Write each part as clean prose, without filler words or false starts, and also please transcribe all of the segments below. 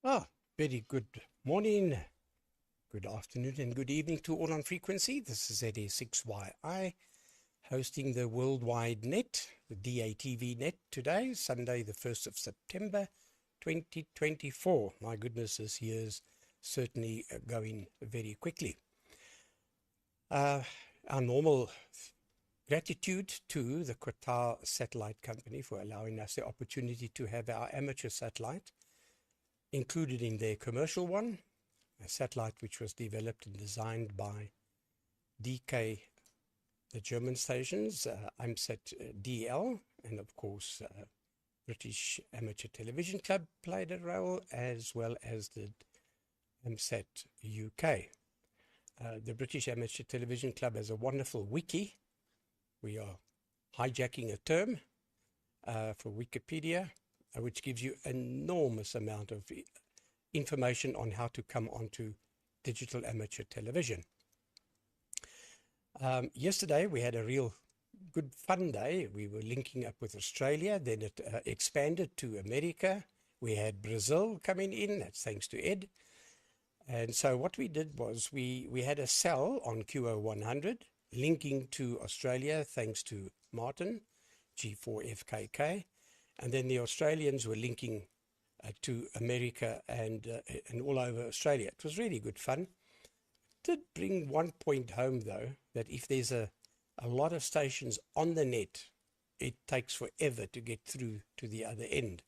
Very good morning, good afternoon, and good evening to all on frequency. This is ZA6YI hosting the Worldwide Net, the DATV Net today, Sunday, the 1st of September 2024. My goodness, this year's certainly going very quickly. Our normal gratitude to the Qatar Satellite Company for allowing us the opportunity to have our amateur satellite included in their commercial one, a satellite which was developed and designed by DK, the German stations, IMSAT DL, and of course British Amateur Television Club played a role, as well as the IMSAT UK. The British Amateur Television Club has a wonderful wiki. We are hijacking a term for Wikipedia, which gives you enormous amount of information on how to come onto digital amateur television. Yesterday we had a real good fun day. We were linking up with Australia, then it expanded to America. We had Brazil coming in, that's thanks to Ed. And so what we did was we had a cell on QO-100 linking to Australia thanks to Martin, G4FKK. And then the Australians were linking to America and all over Australia. It was really good fun. Did bring one point home, though, that if there's a lot of stations on the net, it takes forever to get through to the other end.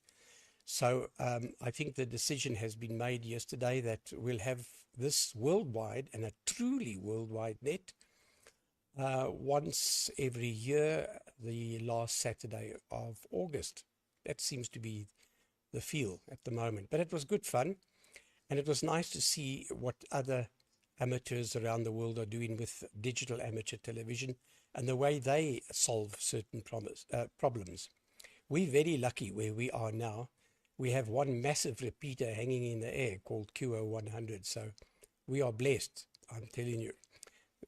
So I think the decision has been made yesterday that we'll have this worldwide and a truly worldwide net once every year, the last Saturday of August. That seems to be the feel at the moment. But it was good fun, and it was nice to see what other amateurs around the world are doing with digital amateur television and the way they solve certain problems. We're very lucky where we are now. We have one massive repeater hanging in the air called QO-100, so we are blessed, I'm telling you.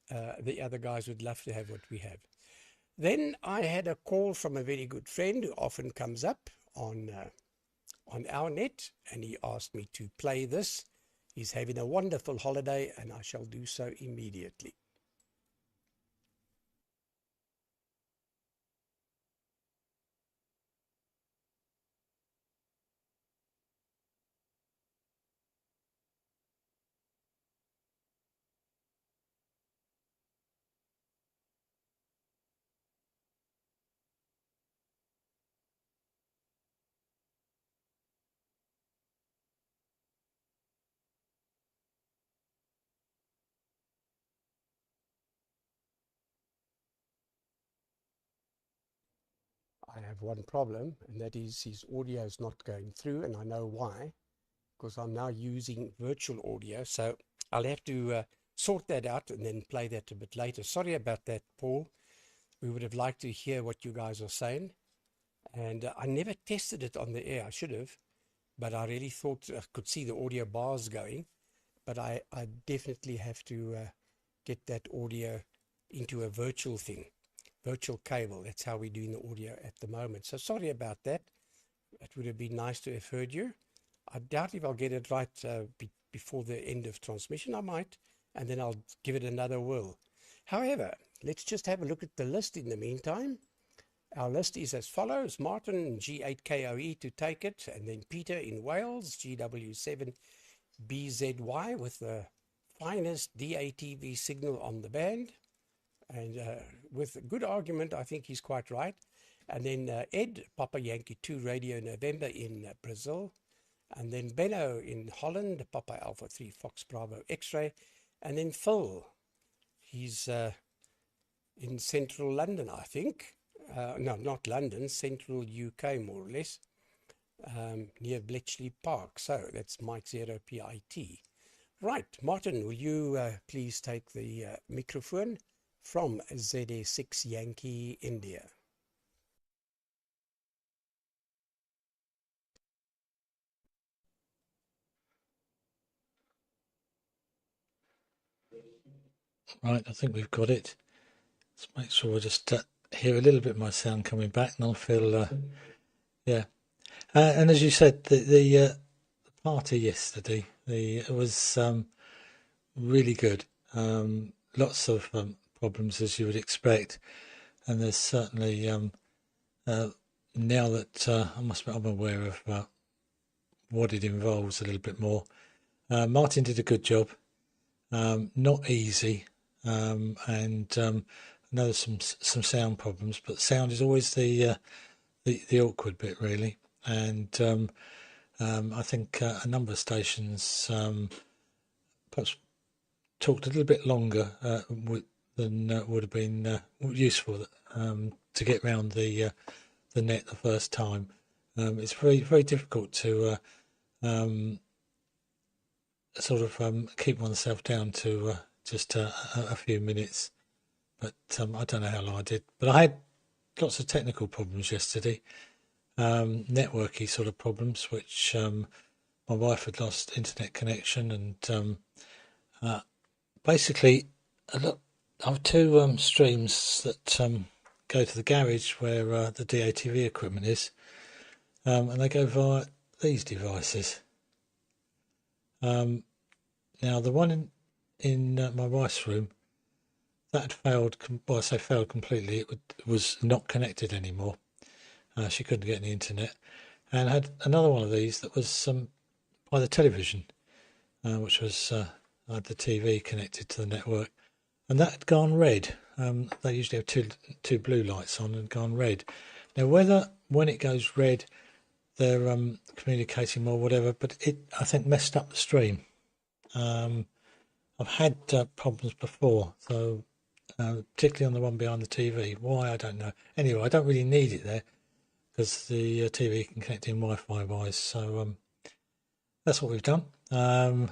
The other guys would love to have what we have. Then I had a call from a very good friend who often comes up on our net, and he asked me to play this. He's having a wonderful holiday, and I shall do so immediately. I have one problem, and that is his audio is not going through, and I know why, because I'm now using virtual audio. So I'll have to sort that out and then play that a bit later. Sorry about that, Paul. We would have liked to hear what you guys are saying. And I never tested it on the air. I should have, but I really thought I could see the audio bars going. But I definitely have to get that audio into a virtual thing, virtual cable. That's how we're doing the audio at the moment. So sorry about that. It would have been nice to have heard you. I doubt if I'll get it right before the end of transmission. I might, and then I'll give it another whirl. However, let's just have a look at the list in the meantime. Our list is as follows: Martin, G8KOE to take it, and then Peter in Wales, GW7BZY with the finest DATV signal on the band. And with good argument, I think he's quite right. And then Ed, Papa Yankee 2 Radio November in Brazil. And then Benno in Holland, Papa Alpha 3 Fox Bravo X-Ray. And then Phil, he's in central London, I think. No, not London, central UK, more or less, near Bletchley Park. So that's Mike 0 PIT. Right, Martin, will you please take the microphone from ZA6 Yankee India? Right, I think we've got it. Let's make sure we just hear a little bit of my sound coming back, and I'll feel, yeah. And as you said, the party yesterday. It was really good. Lots of problems as you would expect, and there's certainly now that I must admit I'm aware of what it involves a little bit more. Martin did a good job. Not easy, and I know there's some sound problems, but sound is always the awkward bit, really. And I think a number of stations perhaps talked a little bit longer than would have been useful to get round the net the first time. It's very, very difficult to sort of keep oneself down to just a few minutes. But I don't know how long I did. But I had lots of technical problems yesterday, networky sort of problems, which my wife had lost internet connection, and basically I have two streams that go to the garage where the DATV equipment is, and they go via these devices. Now the one in my wife's room, that had failed. Well, I say failed completely. It was not connected anymore. She couldn't get any internet, and had another one of these that was by the television, which was had the TV connected to the network, and that had gone red. They usually have two blue lights on and gone red. Now, whether when it goes red they're communicating more, whatever, but it I think messed up the stream. I've had problems before, so particularly on the one behind the TV. Why, I don't know. Anyway, I don't really need it there because the TV can connect in Wi-Fi wise. So that's what we've done. And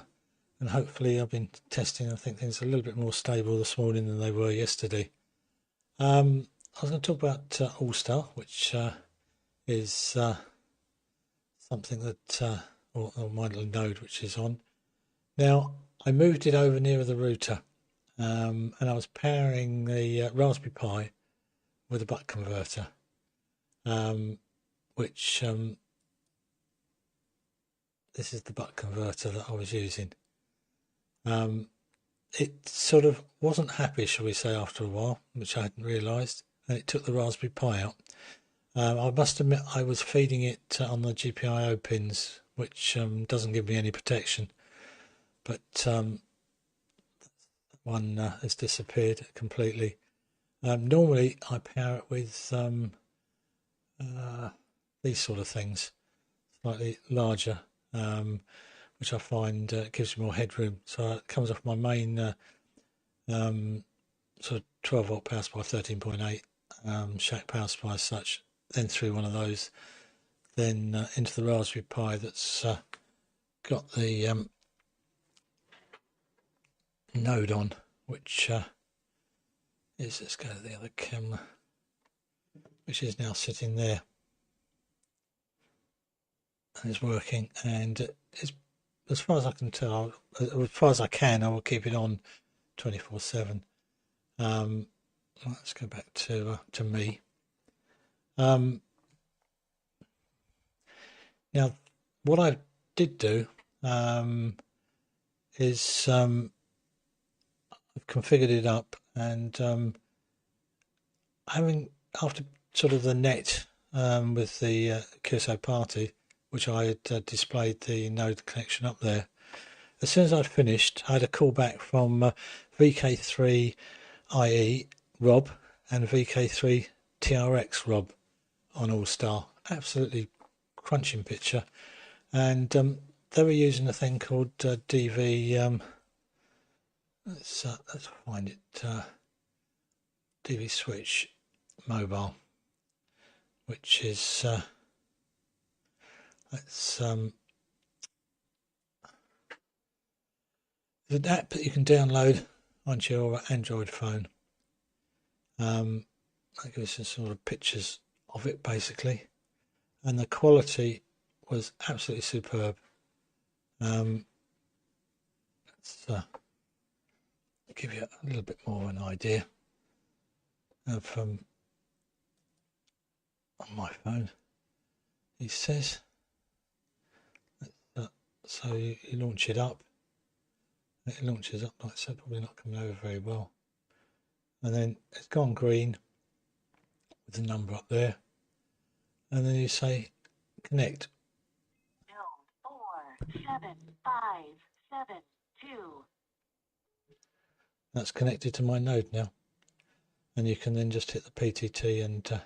hopefully I've been testing. I think things are a little bit more stable this morning than they were yesterday. I was going to talk about All-Star, which is something that, or my little node which is on. Now, I moved it over nearer the router, and I was powering the Raspberry Pi with a buck converter, which this is the buck converter that I was using. It sort of wasn't happy, shall we say, after a while, which I hadn't realised, and it took the Raspberry Pi out. I must admit I was feeding it on the GPIO pins, which doesn't give me any protection, but one has disappeared completely. Normally I power it with these sort of things, slightly larger, which I find gives me more headroom. So it comes off my main sort of 12 volt power supply, 13.8 shack power supply as such, then through one of those, then into the Raspberry Pi that's got the node on, which is, let's go to the other camera, which is now sitting there and is working, and it's, as far as I can tell, as far as I can, I will keep it on 24/7. Let's go back to me. Now, what I did do is I've configured it up, and having, after sort of the net with the QSO party, which I had displayed the node connection up there, as soon as I'd finished, I had a call back from VK3IE Rob and VK3 TRX Rob on All-Star. Absolutely crunching picture. And they were using a thing called DV, let's find it, DV Switch Mobile, which is, it's an app that you can download onto your Android phone. That gives us sort of pictures of it basically, and the quality was absolutely superb. Let's give you a little bit more of an idea of on my phone. He says, let's So you launch it up. It launches up like so, probably not coming over very well. And then it's gone green with the number up there. And then you say connect. 47572. That's connected to my node now. And you can then just hit the PTT and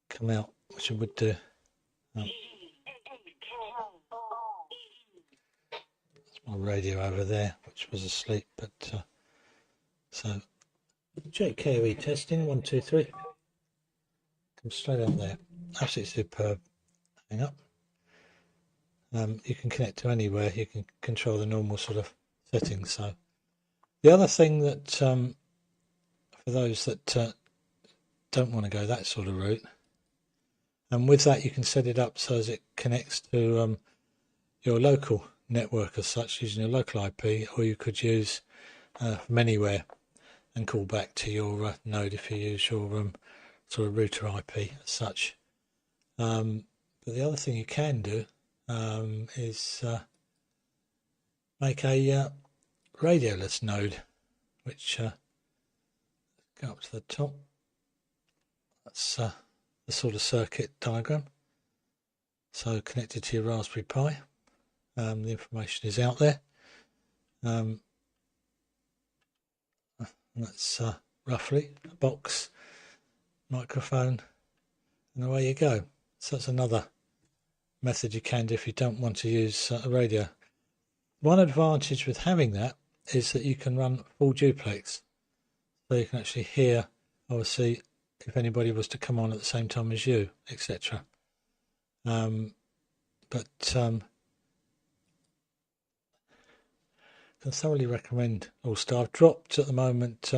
come out, which I would do. That's my radio over there, which was asleep. But so JKOE testing 1 2 3. Come straight up there. Absolutely superb. Hang up. You can connect to anywhere. You can control the normal sort of settings. So the other thing that for those that don't want to go that sort of route, and with that you can set it up so as it connects to your local network as such, using your local IP, or you could use from anywhere and call back to your node if you use your sort of router IP as such. But the other thing you can do is make a radioless node, which go up to the top. That's the sort of circuit diagram. So connected to your Raspberry Pi. The information is out there. That's roughly a box, microphone, and away you go. So that's another method you can do if you don't want to use a radio. One advantage with having that is that you can run full duplex. So you can actually hear, obviously, if anybody was to come on at the same time as you, etc. Can thoroughly recommend All-Star. I've dropped at the moment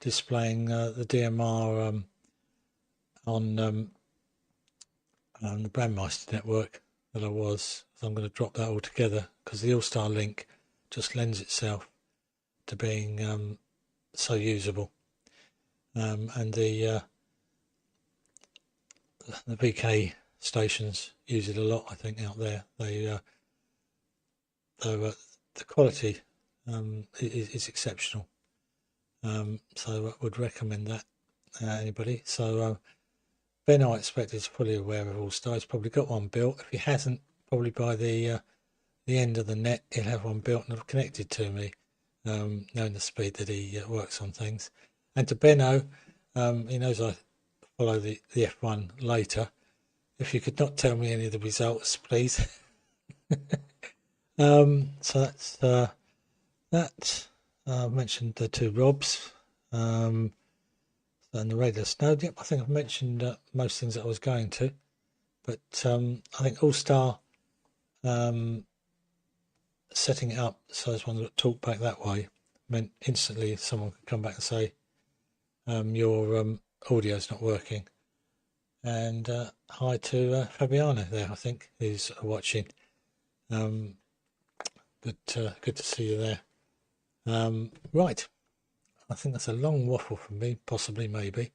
displaying the DMR on the Brandmeister network that I was. So I'm going to drop that altogether because the All-Star link just lends itself to being so usable. And the VK stations use it a lot, I think, out there. The quality is exceptional. So I would recommend that anybody. So Ben, I expect, is fully aware of All-Star. He's probably got one built. If he hasn't, probably by the end of the net, he'll have one built and connected to me, knowing the speed that he works on things. And to Benno, he knows I follow the F1 later. If you could not tell me any of the results, please. So that's that. I've mentioned the two Robs and the radius node. Yep, I think I've mentioned most things that I was going to. But I think All-Star setting it up so as one that talk back that way meant instantly someone could come back and say your audio's not working. And hi to Fabiano there, I think, who's watching. Good to see you there. Right, I think that's a long waffle from me, possibly, maybe.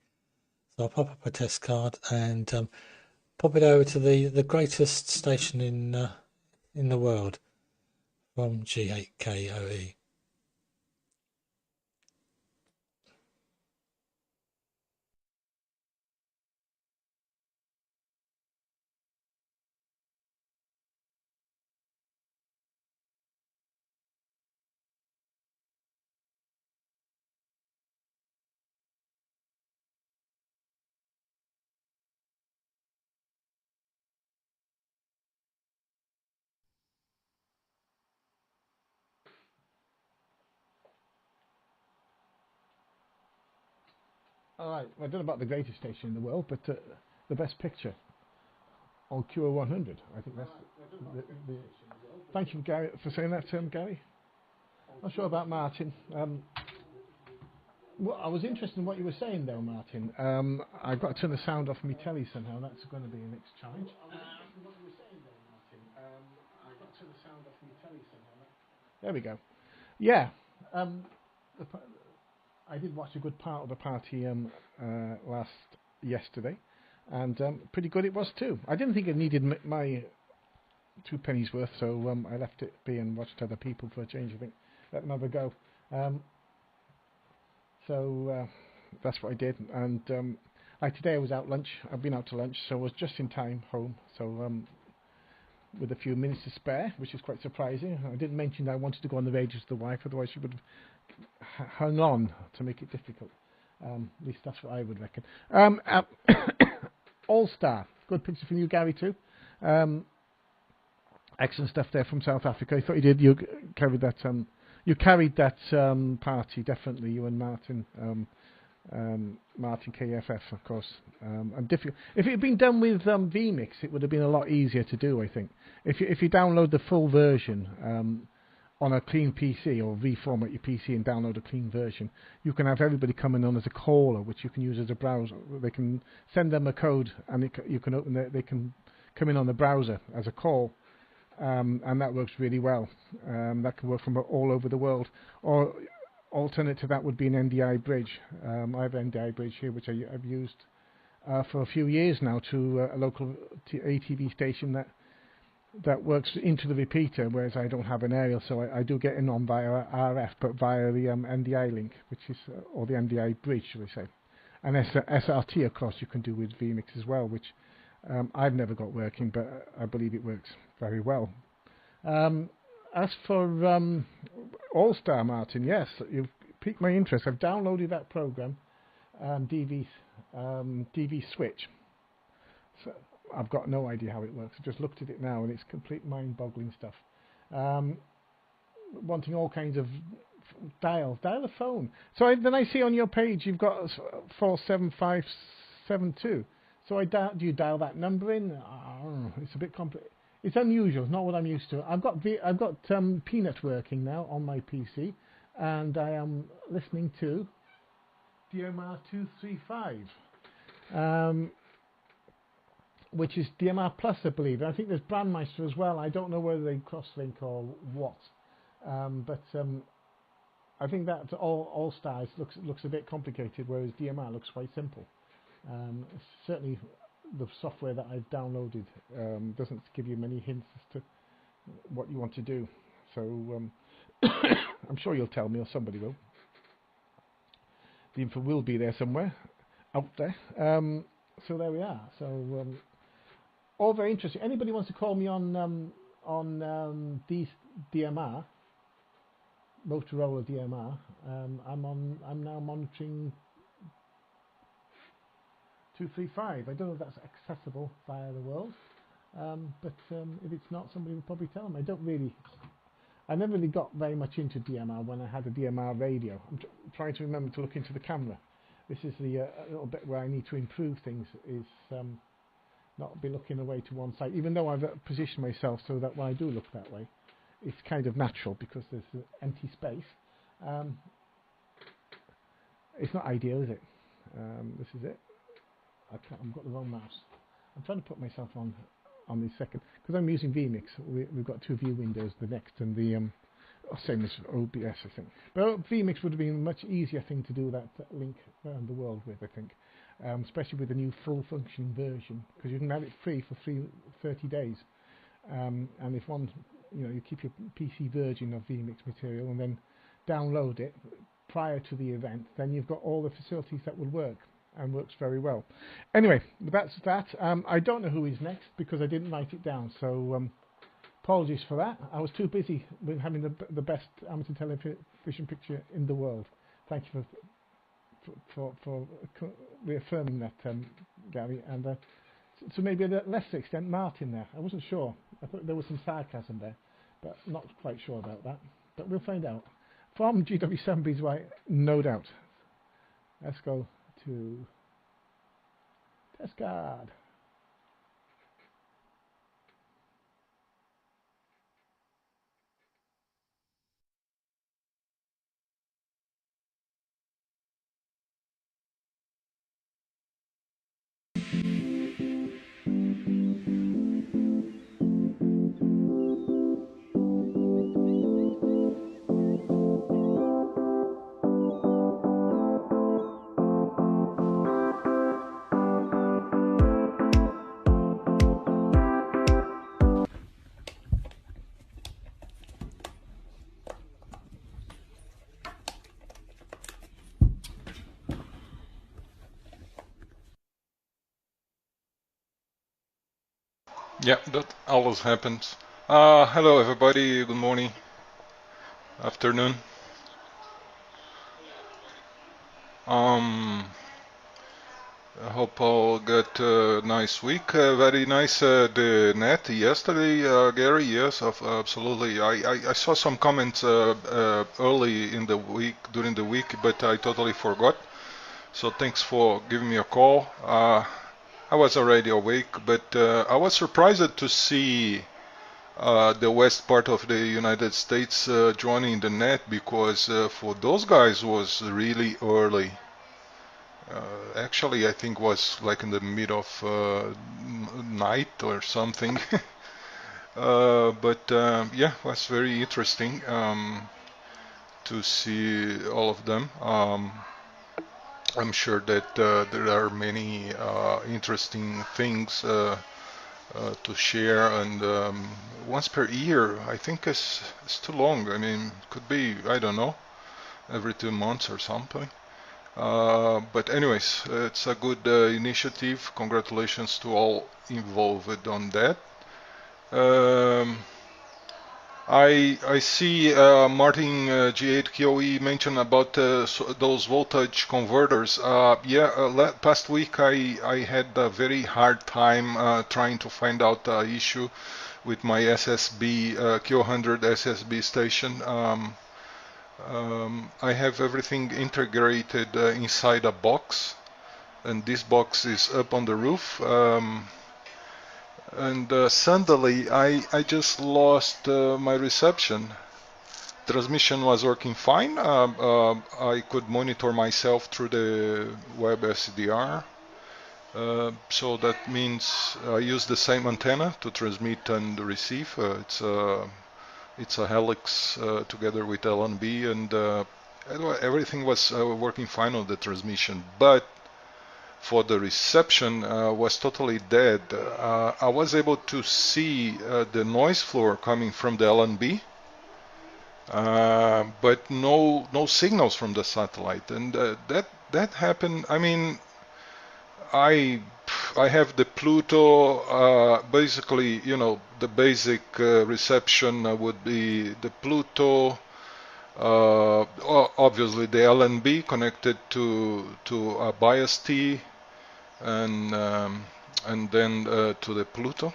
So I'll pop up a test card and pop it over to the greatest station in the world from G8KOE. All right, I don't know about the greatest station in the world, but the best picture on QO-100. I think that's the thank you, Gary, for saying that, Gary. Not sure about Martin. Well, I was interested in what you were saying, though, Martin. I've got to turn the sound off my telly somehow. That's going to be the next challenge. There we go. Yeah. I did watch a good part of the party yesterday, and pretty good it was too. I didn't think it needed my two pennies worth, so I left it be and watched other people for a change. I think let them have a go. So that's what I did, and like today I was out lunch. I've been out to lunch, so I was just in time home. So with a few minutes to spare, which is quite surprising. I didn't mention that I wanted to go on the radio to the wife, otherwise she would have hung on to make it difficult. At least that's what I would reckon. All Star, good picture from you, Gary, too. Excellent stuff there from South Africa. I thought you did. You carried that. You carried that party, definitely. You and Martin. Martin KFF, of course. And difficult. If it had been done with vMix, it would have been a lot easier to do, I think. If you download the full version on a clean PC, or reformat your PC and download a clean version, you can have everybody coming on as a caller, which you can use as a browser. They can send them a code, and you can open they can come in on the browser as a call, and that works really well. That can work from all over the world. Or alternate to that would be an NDI bridge. I have an NDI bridge here, which I've used for a few years now to a local ATV station that works into the repeater, whereas I don't have an aerial, so I do get in on via RF, but via the NDI link, which is or the NDI bridge, shall we say. And SRT, of course, you can do with vMix as well, which I've never got working, but I believe it works very well. As for All Star, Martin, yes, you've piqued my interest. I've downloaded that program, DV Switch. So I've got no idea how it works. I've just looked at it now, and it's complete mind-boggling stuff. Wanting all kinds of dial a phone. So then I see on your page you've got 47572. So do you dial that number in? It's a bit complicated. It's unusual. It's not what I'm used to. I've got Peanut working now on my PC, and I am listening to DMR 235, which is DMR Plus, I believe. I think there's Brandmeister as well. I don't know whether they cross-link or what, but I think that All Stars looks a bit complicated, whereas DMR looks quite simple. Certainly, the software that I've downloaded doesn't give you many hints as to what you want to do. So I'm sure you'll tell me, or somebody will. The info will be there somewhere out there. So there we are. So all very interesting. Anybody wants to call me on DMR, Motorola DMR? I'm now monitoring 235. I don't know if that's accessible via the world, but if it's not, somebody will probably tell them. I never really got very much into DMR when I had a DMR radio. I'm trying to remember to look into the camera. This is the little bit where I need to improve things, is not be looking away to one side, even though I've positioned myself so that when I do look that way, it's kind of natural because there's an empty space. It's not ideal, is it? This is it. I've got the wrong mouse. I'm trying to put myself on the second, because I'm using vMix. We've got two view windows, the next and the same as OBS, I think. But vMix would have been a much easier thing to do that link around the world with, I think, especially with the new full functioning version, because you can have it free for 30 days. And if you keep your PC version of vMix material and then download it prior to the event, then you've got all the facilities that will work. And works very well. Anyway, that's that. I don't know who is next because I didn't write it down, so apologies for that. I was too busy with having the best amateur television picture in the world. Thank you for reaffirming that, Gary. And so maybe a less extent Martin there. I wasn't sure. I thought there was some sarcasm there, but not quite sure about that. But we'll find out. From GW7BY, no doubt. Let's go to test card. Yeah, that always happens. Hello everybody, good morning, afternoon. Um, I hope all got a nice week. Very nice the net yesterday, Gary. Yes, absolutely. I saw some comments early in the week, during the week, but I totally forgot. So thanks for giving me a call. I was already awake, but I was surprised to see the west part of the United States joining the net because for those guys was really early. Actually, I think was like in the mid of night or something. But yeah, was very interesting to see all of them. I'm sure that there are many interesting things to share, and once per year I think is too long. I mean, could be, I don't know, every 2 months or something. But anyways, it's a good initiative. Congratulations to all involved on that. Um, I see Martin G8 QOE mentioned about those voltage converters. Yeah, past week I had a very hard time trying to find out the issue with my SSB QO-100 SSB station. I have everything integrated inside a box, and this box is up on the roof. And suddenly I just lost my reception. Transmission was working fine. I could monitor myself through the web SDR. So that means I use the same antenna to transmit and receive. It's a Helix together with LNB, and everything was working fine on the transmission. But for the reception was totally dead. I was able to see the noise floor coming from the LNB, but no signals from the satellite, and that happened. I mean, I have the Pluto. Basically, you know, the basic reception would be the Pluto. Obviously, the LNB connected to a bias T, and then to the Pluto.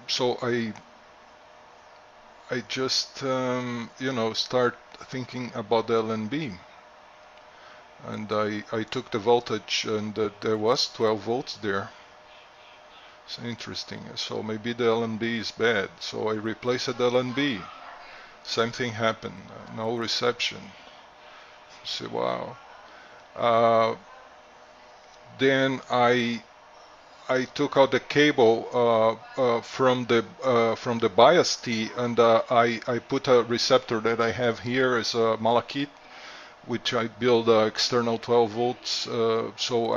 So I just you know, start thinking about the LNB, and I took the voltage, and there was 12 volts there. It's interesting. So maybe the LNB is bad. So I replaced the LNB. Same thing happened. No reception. So wow. Then I took out the cable from the bias T, and I put a receptor that I have here as a malachite, which I build external 12 volts. So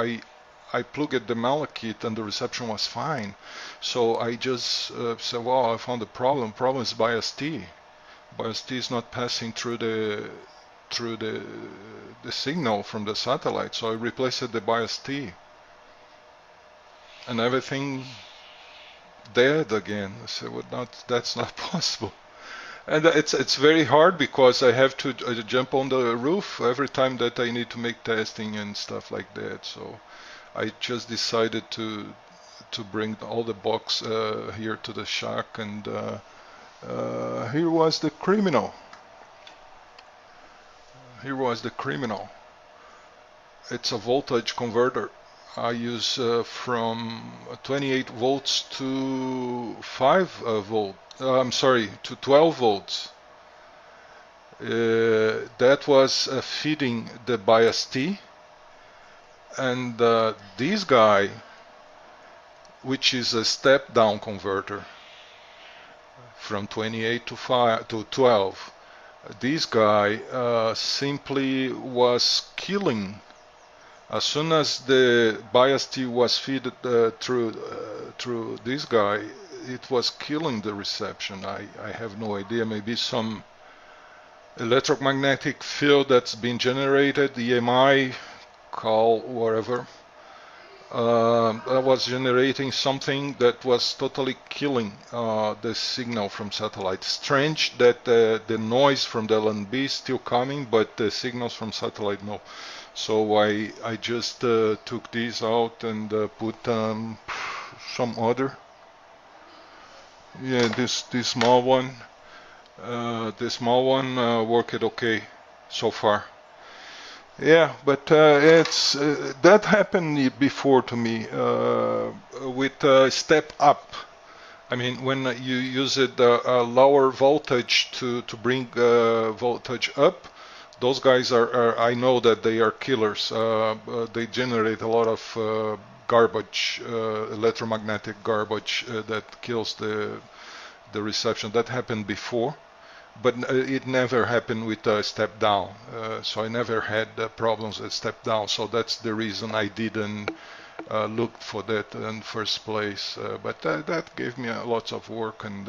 I plugged the malachite, and the reception was fine. So I just said, well, I found the problem. Problem is bias T. Bias T is not passing through the signal from the satellite. So I replaced the bias T, and everything dead again. I said, well, that's not possible. And it's very hard because I have to jump on the roof every time that I need to make testing and stuff like that. So I just decided to bring all the box here to the shack, and here was the criminal. Here was the criminal. It's a voltage converter. I use from 28 volts to 5 volt. I'm sorry, to 12 volts. That was feeding the bias T, and this guy, which is a step down converter from 28 to 12, this guy simply was killing. As soon as the bias T was fed through this guy, it was killing the reception. I have no idea. Maybe some electromagnetic field that's been generated, EMI, call whatever. I was generating something that was totally killing the signal from satellite. Strange that the noise from the LNB is still coming, but the signals from satellite no. So I just took these out and put some other. Yeah, this small one. The small one worked okay so far. Yeah, but it's that happened before to me with step up. I mean, when you use it a lower voltage to bring voltage up, those guys are I know that they are killers. They generate a lot of garbage, electromagnetic garbage that kills the reception. That happened before. But it never happened with a step down, so I never had problems with step down. So that's the reason I didn't look for that in first place. But that gave me lots of work, and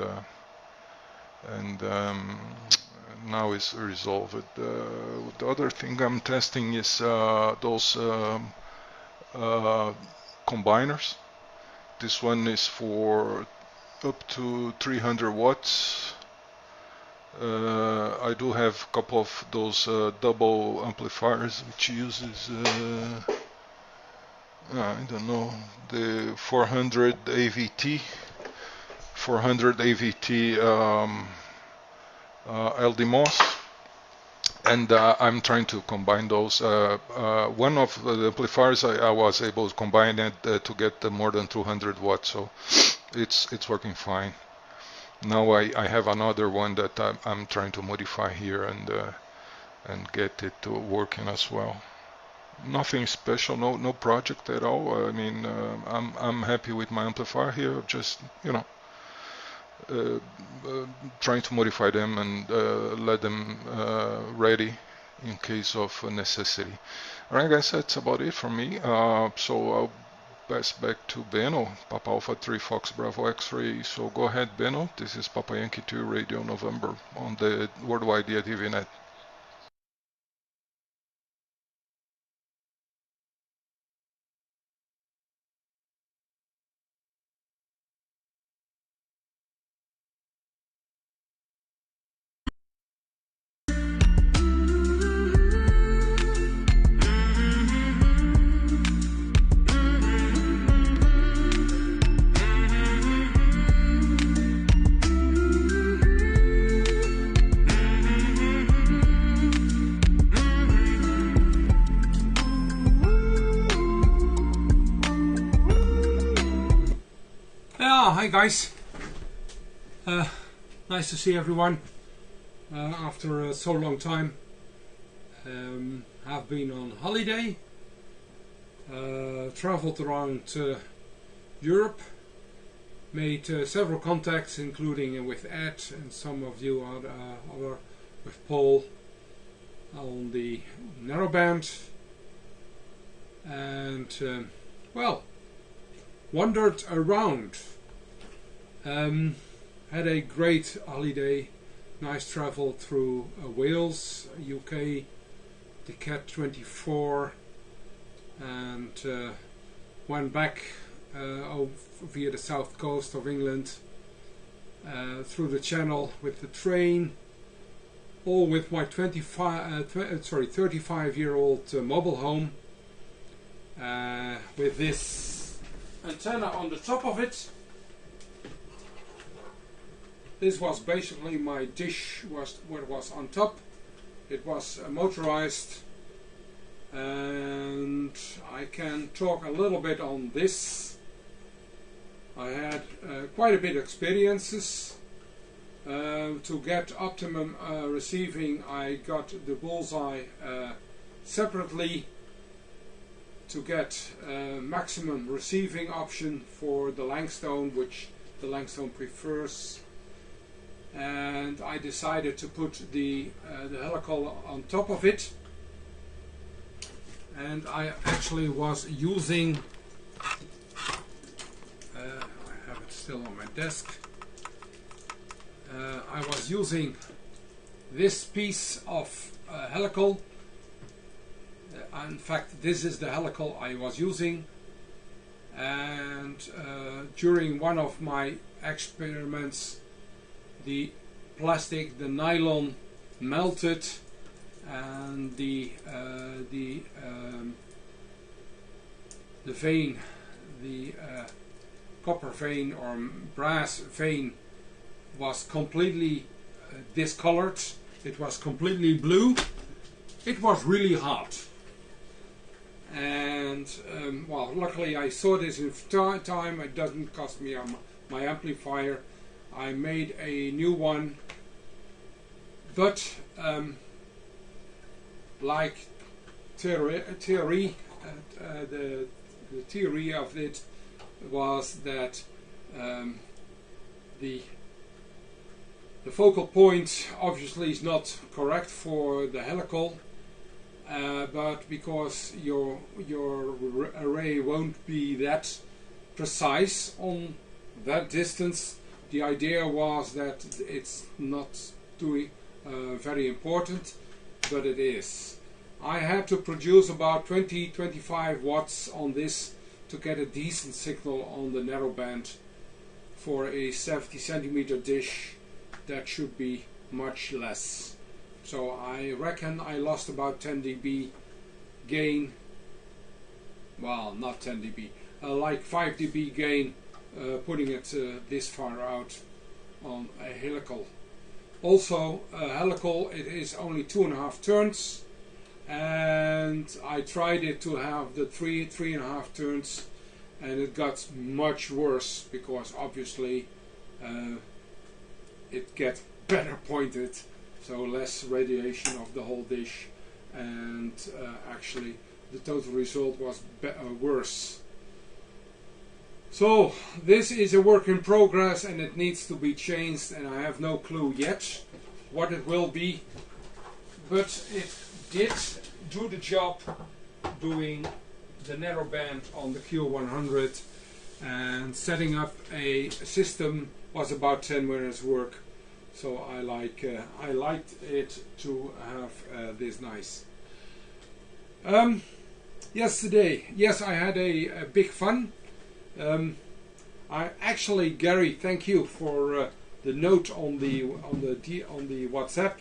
now it's resolved. The other thing I'm testing is those combiners. This one is for up to 300 watts. I do have a couple of those double amplifiers which uses I don't know, the 400 AVT LDMOS, and I'm trying to combine those. One of the amplifiers I was able to combine it to get more than 200 watts, so it's working fine. Now I have another one that I'm trying to modify here and get it to working as well. Nothing special, no project at all. I mean, I'm happy with my amplifier here. Just trying to modify them and let them ready in case of necessity. All right, guys, that's about it from me. So I'll pass back to Benno, Papa Alpha 3 Fox Bravo X-Ray. So go ahead, Benno. This is Papa Yankee 2 Radio November on the worldwide DATV Net. Hi guys, nice to see everyone after so long time. I've been on holiday, traveled around Europe, made several contacts, including with Ed and some of you other with Paul on the narrowband, and well, wandered around. Had a great holiday, nice travel through Wales, UK, the Cat 24, and went back via the south coast of England, through the Channel with the train, all with my 35-year-old mobile home, with this antenna on the top of it. This was basically my dish, what was on top. It was motorized, and I can talk a little bit on this. I had quite a bit of experiences. To get optimum receiving, I got the bullseye separately. To get maximum receiving option for the Langstone, which the Langstone prefers. And I decided to put the helical on top of it, and I actually was using I have it still on my desk. I was using this piece of helical. In fact, this is the helical I was using, and during one of my experiments the nylon melted, and the vein, the copper vein or brass vein, was completely discolored. It was completely blue. It was really hot, and well, luckily I saw this in time. It doesn't cost me my amplifier. I made a new one, but like theory, the theory of it was that the focal point obviously is not correct for the helical, but because your array won't be that precise on that distance, the idea was that it's not doing very important, but it is. I had to produce about 20-25 watts on this to get a decent signal on the narrowband. For a 70 centimeter dish, that should be much less. So I reckon I lost about 10 dB gain. Well, not 10 dB, like 5 dB gain, putting it this far out on a helical. Also, helical, it is only 2.5 turns, and I tried it to have the 3.5 turns, and it got much worse because obviously it gets better pointed, so less radiation of the whole dish, and actually the total result was worse. So this is a work in progress, and it needs to be changed, and I have no clue yet what it will be, but it did do the job doing the narrowband on the QO-100, and setting up a system was about 10 minutes work. So I liked it to have this nice. Yesterday, yes, I had a big fun. I actually, Gary, thank you for the note on the WhatsApp.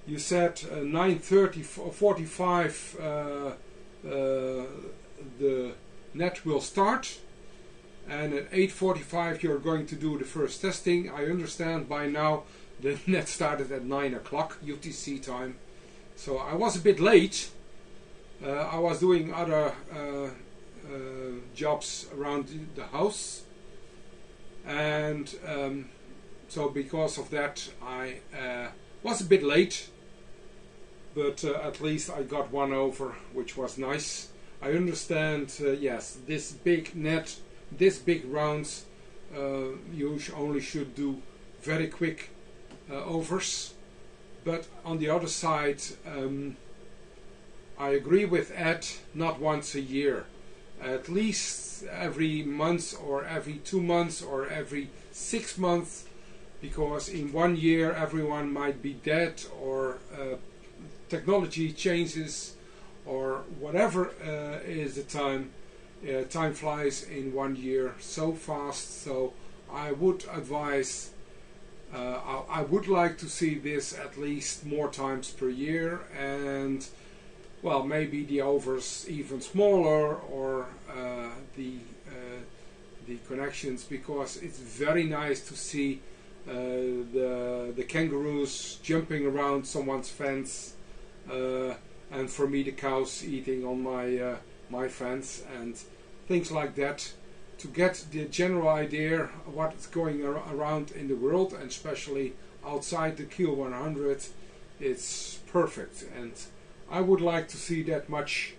You said 9:45 the net will start, and at 8:45 you're going to do the first testing. I understand by now the net started at 9 o'clock UTC time, so I was a bit late. I was doing other jobs around the house, and so because of that I was a bit late, but at least I got one over, which was nice. I understand, yes, this big net, this big rounds, you only should do very quick overs, but on the other side, I agree with Ed, not once a year, at least every month or every 2 months or every 6 months, because in 1 year everyone might be dead, or technology changes, or whatever is the time. Time flies in 1 year so fast, so I would advise, I would like to see this at least more times per year, and well, maybe the overs even smaller, or the connections, because it's very nice to see the kangaroos jumping around someone's fence, and for me the cows eating on my fence, and things like that, to get the general idea of what's going around in the world, and especially outside the QO-100. It's perfect, and I would like to see that much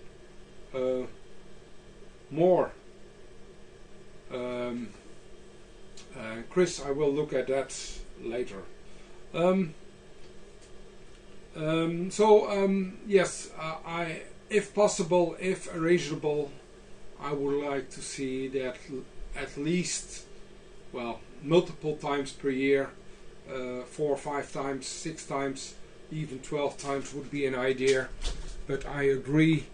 more. Chris, I will look at that later. Yes, I, if possible, if arrangeable, I would like to see that at least, well, multiple times per year, 4 or 5 times, 6 times, even 12 times would be an idea. But I agree,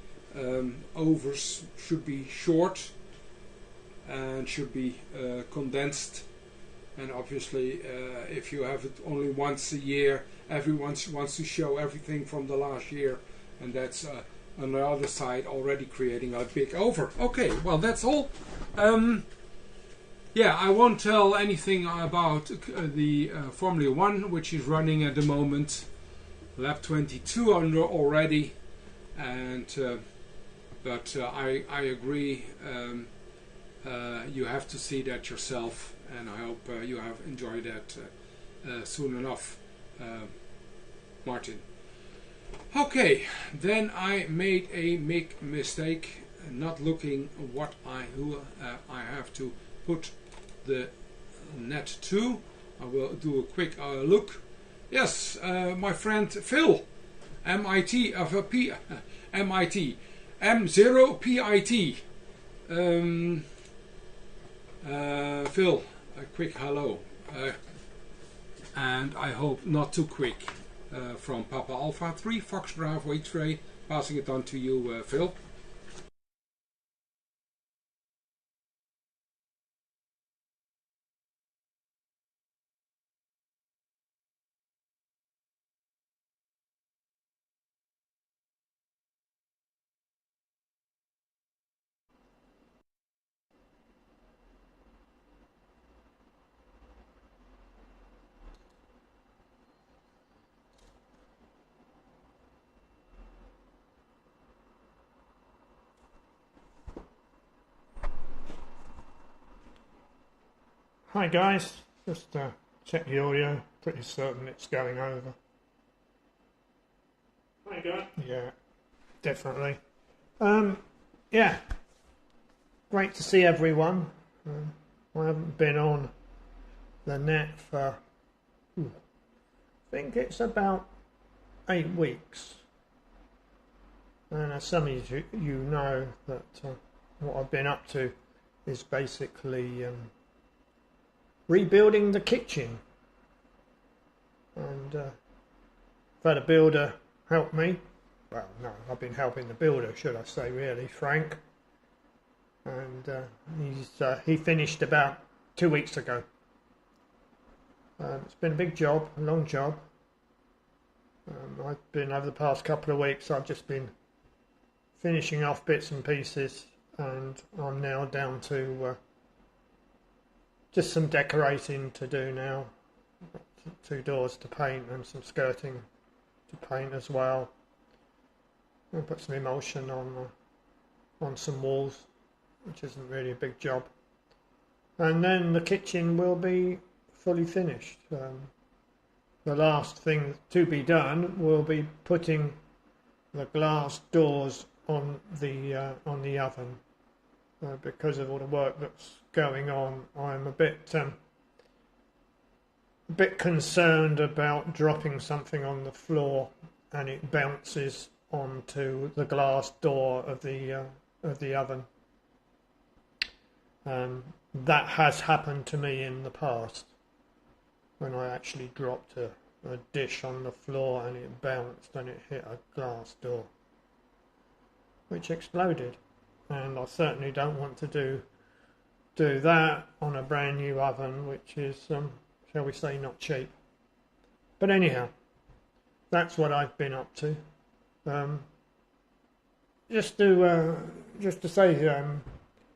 overs should be short, and should be condensed. And obviously, if you have it only once a year, everyone wants to show everything from the last year, and that's on the other side already creating a big over. Okay, well, that's all. Yeah, I won't tell anything about the Formula 1, which is running at the moment. Lap 22 already, and but I agree. You have to see that yourself, and I hope you have enjoyed that soon enough, Martin. Okay, then I made a big mistake, not looking who I have to put the net to. I will do a quick look. Yes, my friend Phil, MIT MIT M0PIT. Phil, a quick hello, and I hope not too quick, from Papa Alpha 3 Fox Bravo X-Ray, passing it on to you, Phil. Hi guys, just check the audio, pretty certain it's going over. Hi guys. Yeah, definitely. Yeah, great to see everyone. I haven't been on the net for, I think it's about 8 weeks. And as some of you know, that what I've been up to is basically rebuilding the kitchen, and I've had a builder help me. Well, no, I've been helping the builder, should I say, really, Frank. And he finished about 2 weeks ago. It's been a big job, a long job. I've been, over the past couple of weeks, I've just been finishing off bits and pieces, and I'm now down to just some decorating to do now. 2 doors to paint and some skirting to paint as well. I'll put some emulsion on some walls, which isn't really a big job. And then the kitchen will be fully finished. The last thing to be done will be putting the glass doors on the oven. Because of all the work that's going on, I'm a bit concerned about dropping something on the floor and it bounces onto the glass door of the oven. That has happened to me in the past, when I actually dropped a dish on the floor and it bounced and it hit a glass door, which exploded. And I certainly don't want to do that on a brand new oven, which is, shall we say, not cheap. But anyhow, that's what I've been up to. Just to say,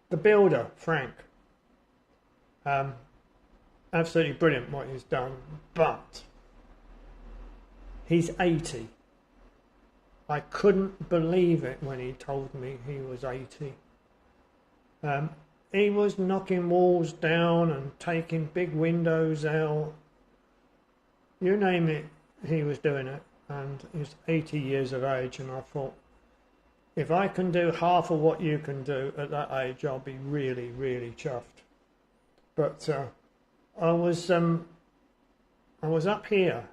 the builder, Frank, absolutely brilliant what he's done, but he's 80. I couldn't believe it when he told me he was 80. He was knocking walls down and taking big windows out. You name it, he was doing it. And he's 80 years of age, and I thought, if I can do half of what you can do at that age, I'll be really, really chuffed. But I was up here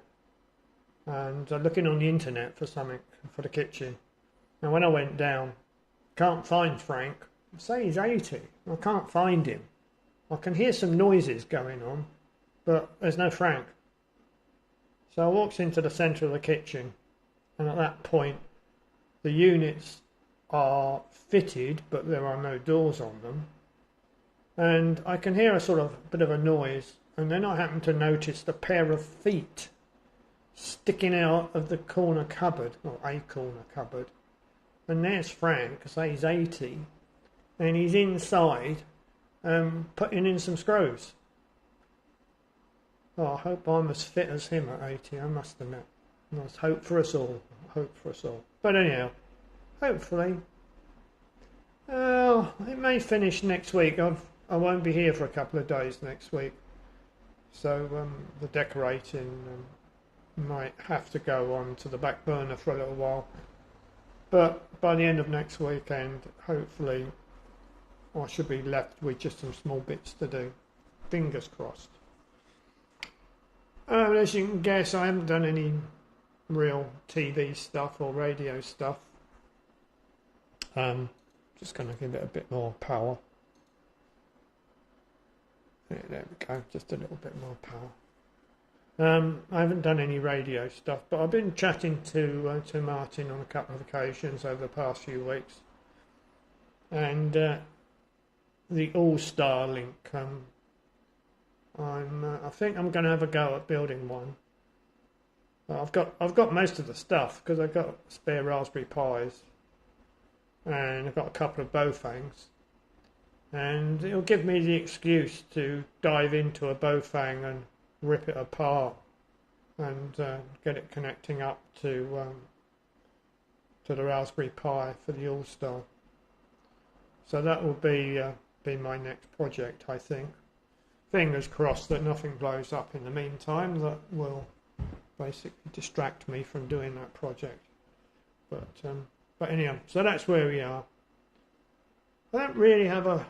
and looking on the internet for something for the kitchen, and when I went down, can't find Frank. I say he's 80. I can't find him. I can hear some noises going on, but there's no Frank. So I walked into the centre of the kitchen, and at that point the units are fitted, but there are no doors on them. and I can hear a sort of bit of a noise, and then I happen to notice the pair of feet sticking out of the corner cupboard, or a corner cupboard, and there's Frank, say he's 80, and he's inside putting in some screws. Oh, I hope I'm as fit as him at 80, I must admit. Nice hope for us all, hope for us all. But anyhow, hopefully, it may finish next week. I won't be here for a couple of days next week, so the decorating might have to go on to the back burner for a little while. But by the end of next weekend, hopefully, I should be left with just some small bits to do. Fingers crossed. As you can guess, I haven't done any real TV stuff or radio stuff. Just going to give it a bit more power. Yeah, there we go, just a little bit more power. I haven't done any radio stuff, but I've been chatting to Martin on a couple of occasions over the past few weeks. And the All-Star link, I think I'm going to have a go at building one. I've got most of the stuff because I've got spare Raspberry Pis, and I've got a couple of Baofangs, and it'll give me the excuse to dive into a Baofang and rip it apart and get it connecting up to the Raspberry Pi for the All-Star. So that will be my next project, I think. Fingers crossed that nothing blows up in the meantime that will basically distract me from doing that project. But anyhow, so that's where we are. I don't really have a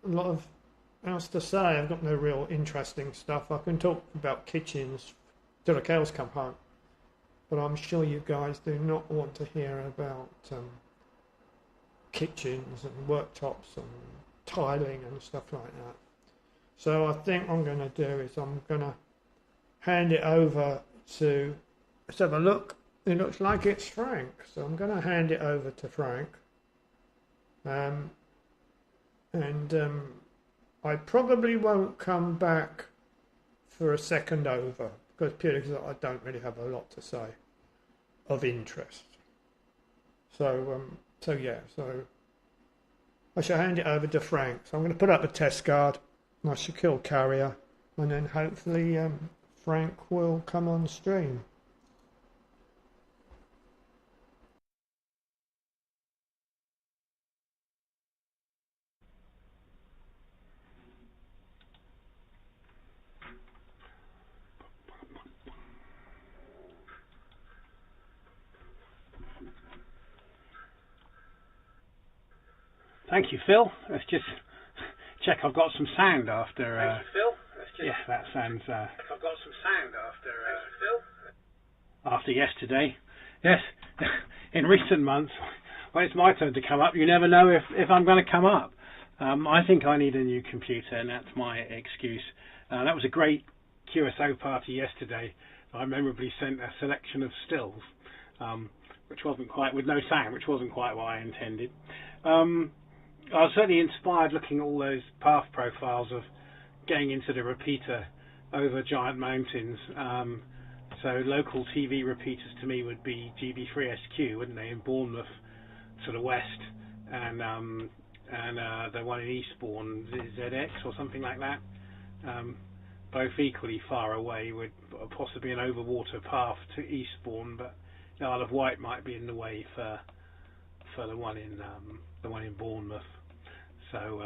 lot of else to say. I've got no real interesting stuff. I can talk about kitchens till the cows come home, but I'm sure you guys do not want to hear about kitchens and worktops and tiling and stuff like that. So I think what I'm going to do is I'm going to hand it over to, let's have a look. It looks like it's Frank, so I'm going to hand it over to Frank. I probably won't come back for a second over, purely because I don't really have a lot to say of interest. So I shall hand it over to Frank. So I'm going to put up a test guard. I shall kill carrier, and then hopefully Frank will come on stream. Thank you, Phil. Let's just check I've got some sound after... Thank you, Phil. Yeah, that sounds... I've got some sound after... Phil. After yesterday. Yes, in recent months, when it's my turn to come up, you never know if I'm going to come up. I think I need a new computer, and that's my excuse. That was a great QSO party yesterday. I memorably sent a selection of stills, which wasn't quite... with no sound, which wasn't quite what I intended. I was certainly inspired looking at all those path profiles of getting into the repeater over giant mountains. So local TV repeaters to me would be GB3SQ, wouldn't they, in Bournemouth to the west, and the one in Eastbourne, ZX or something like that. Both equally far away, with possibly an overwater path to Eastbourne, but the Isle of Wight might be in the way for the one in Bournemouth. So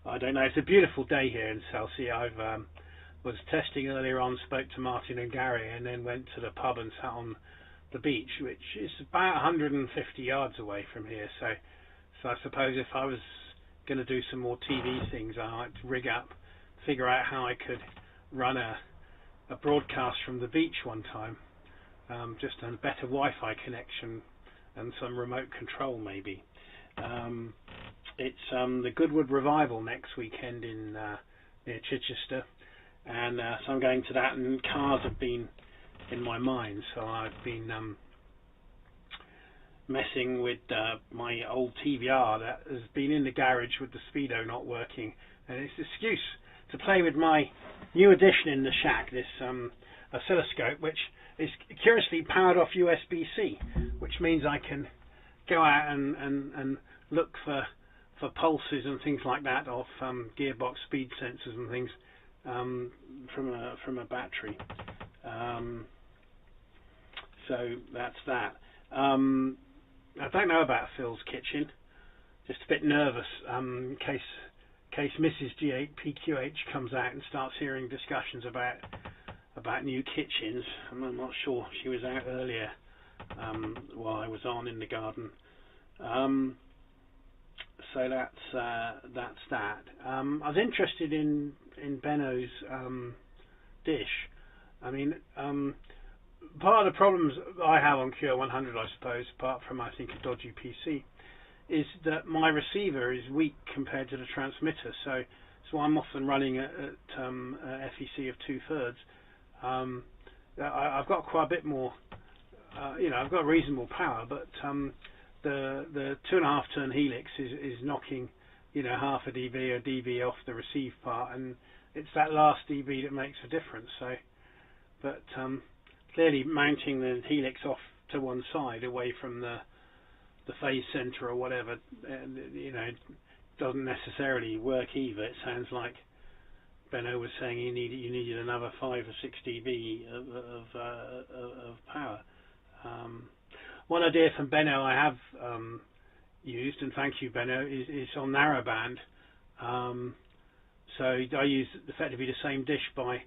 I don't know. It's a beautiful day here in Chelsea. I was testing earlier on, spoke to Martin and Gary, and then went to the pub and sat on the beach, which is about 150 yards away from here. So I suppose if I was going to do some more TV things, I'd like to rig up, figure out how I could run a broadcast from the beach one time, just a better Wi-Fi connection and some remote control maybe. It's the Goodwood Revival next weekend in near Chichester, and so I'm going to that, and cars have been in my mind, so I've been messing with my old TVR that has been in the garage with the speedo not working, and it's an excuse to play with my new addition in the shack, this oscilloscope, which is curiously powered off USB-C, which means I can go out and look for pulses and things like that off gearbox speed sensors and things from a battery. So that's that. I don't know about Phil's kitchen. Just a bit nervous in case Mrs. G8PQH comes out and starts hearing discussions about new kitchens. I'm not sure. She was out earlier while I was on in the garden. So that's that. I was interested in Benno's dish. I mean, part of the problems I have on QO-100, I suppose, apart from I think a dodgy PC, is that my receiver is weak compared to the transmitter. So I'm often running at FEC of 2/3. I've got quite a bit more. I've got reasonable power, but the 2.5 turn helix is knocking, half a dB or dB off the receive part, and it's that last dB that makes a difference. So, but clearly mounting the helix off to one side, away from the phase center or whatever, doesn't necessarily work either. It sounds like Benno was saying you needed another 5 or 6 dB of power. One idea from Benno I have used, and thank you Benno, is on narrowband. So I use effectively the same dish by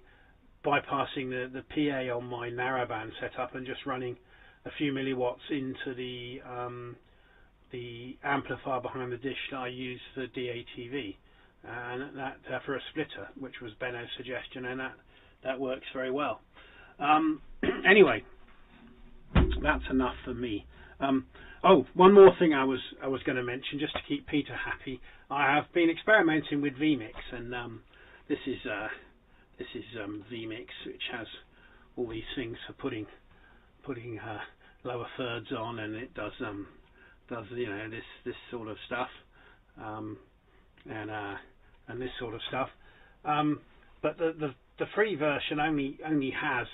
bypassing the PA on my narrowband setup and just running a few milliwatts into the amplifier behind the dish that I use for DATV, and that for a splitter, which was Benno's suggestion, and that works very well. Anyway, that's enough for me. One more thing I was going to mention, just to keep Peter happy. I have been experimenting with vMix, and this is vMix, which has all these things for putting lower thirds on, and it does this sort of stuff, and this sort of stuff. But the free version only has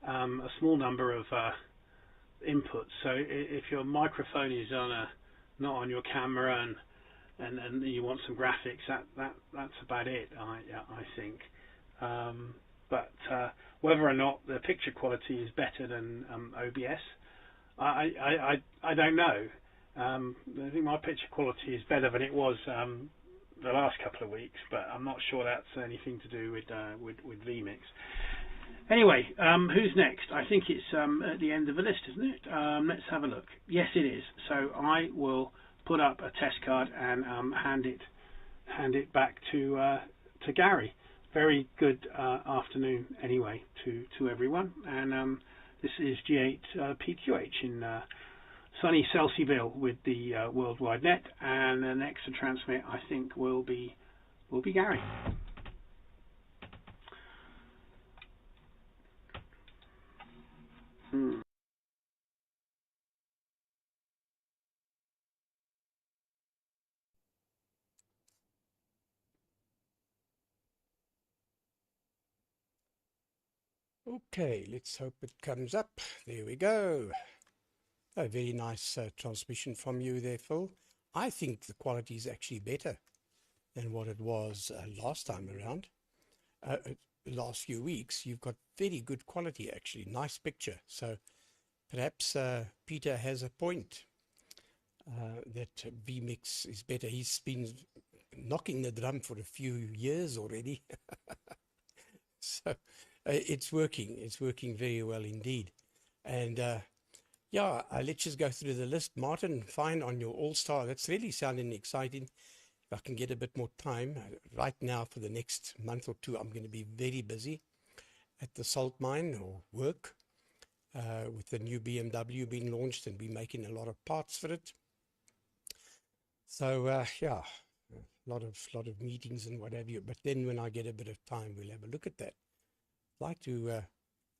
a small number of inputs. So if your microphone is not on your camera and you want some graphics, that's about it. I think. But whether or not the picture quality is better than OBS, I don't know. I think my picture quality is better than it was the last couple of weeks, but I'm not sure that's anything to do with vMix. Anyway, who's next? I think it's at the end of the list, isn't it? Let's have a look. Yes, it is. So I will put up a test card and hand it back to Gary. Very good afternoon, anyway, to everyone. And this is G8PQH in sunny Selcyville with the Worldwide Net, and the next to transmit, I think, will be Gary. Okay, let's hope it comes up. There we go. A very nice transmission from you there, Phil. I think the quality is actually better than what it was last time around. Last few weeks, you've got very good quality, actually. Nice picture. So perhaps Peter has a point that vMix is better. He's been knocking the drum for a few years already. So it's working. It's working very well indeed. And yeah, let's just go through the list. Martin, fine on your All-Star. That's really sounding exciting. If I can get a bit more time. Right now, for the next month or two, I'm going to be very busy at the salt mine or work with the new BMW being launched, and be making a lot of parts for it. So yeah, a lot of meetings and what have you. But then when I get a bit of time, we'll have a look at that. I'd like to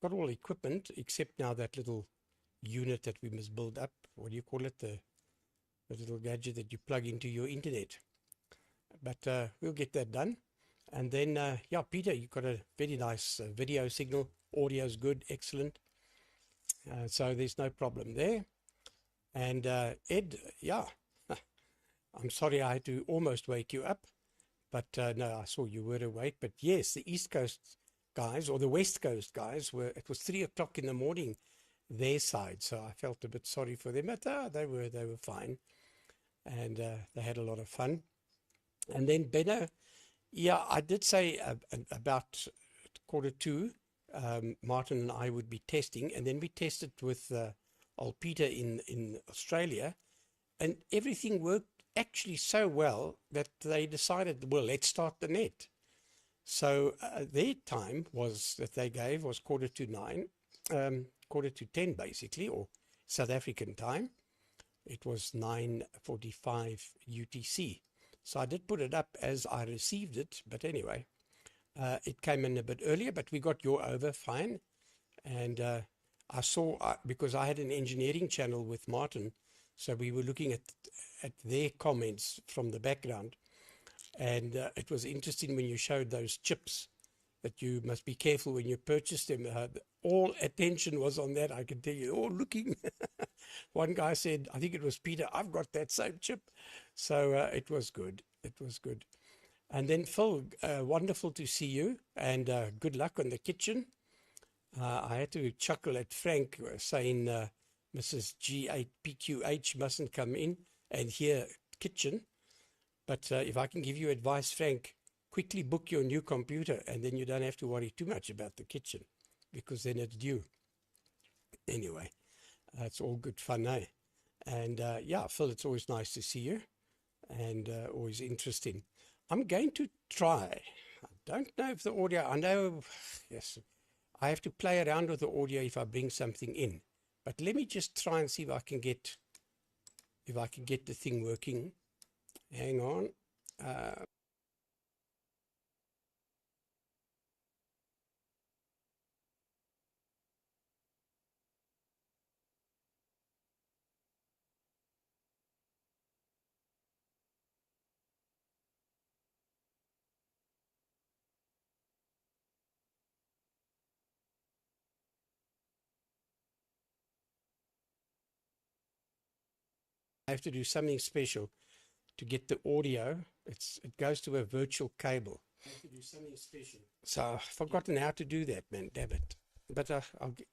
got all equipment except now that little unit that we must build up. What do you call it? The little gadget that you plug into your internet. But we'll get that done. And then, yeah, Peter, you've got a very nice video signal. Audio's good, excellent. So there's no problem there. And Ed, yeah, I'm sorry I had to almost wake you up. But no, I saw you were awake. But yes, the East Coast guys or the West Coast guys it was 3 o'clock in the morning, their side. So I felt a bit sorry for them. But they were fine. And they had a lot of fun. And then Benno, yeah, I did say about 1:45, Martin and I would be testing. And then we tested with old Peter in Australia. And everything worked actually so well that they decided, well, let's start the net. So their time that they gave was 9:45, 10:45 basically, or South African time. It was 9:45 UTC. So I did put it up as I received it, but anyway, it came in a bit earlier, but we got your over fine. And I saw, because I had an engineering channel with Martin, so we were looking at their comments from the background. And it was interesting when you showed those chips that you must be careful when you purchase them. All attention was on that, I can tell you, all looking. One guy said, I think it was Peter, I've got that same chip. So it was good. It was good. And then Phil, wonderful to see you, and good luck on the kitchen. I had to chuckle at Frank saying Mrs. G8PQH mustn't come in and hear kitchen. But if I can give you advice, Frank, quickly book your new computer and then you don't have to worry too much about the kitchen because then it's due. Anyway, it's all good fun, eh? And yeah, Phil, it's always nice to see you and always interesting. I'm going to try. I don't know if the audio, I know, yes, I have to play around with the audio if I bring something in. But let me just try and see if I can get the thing working. Hang on. I have to do something special to get the audio. It goes to a virtual cable. I have to do something special. So I've forgotten how to do that, man. Damn it. But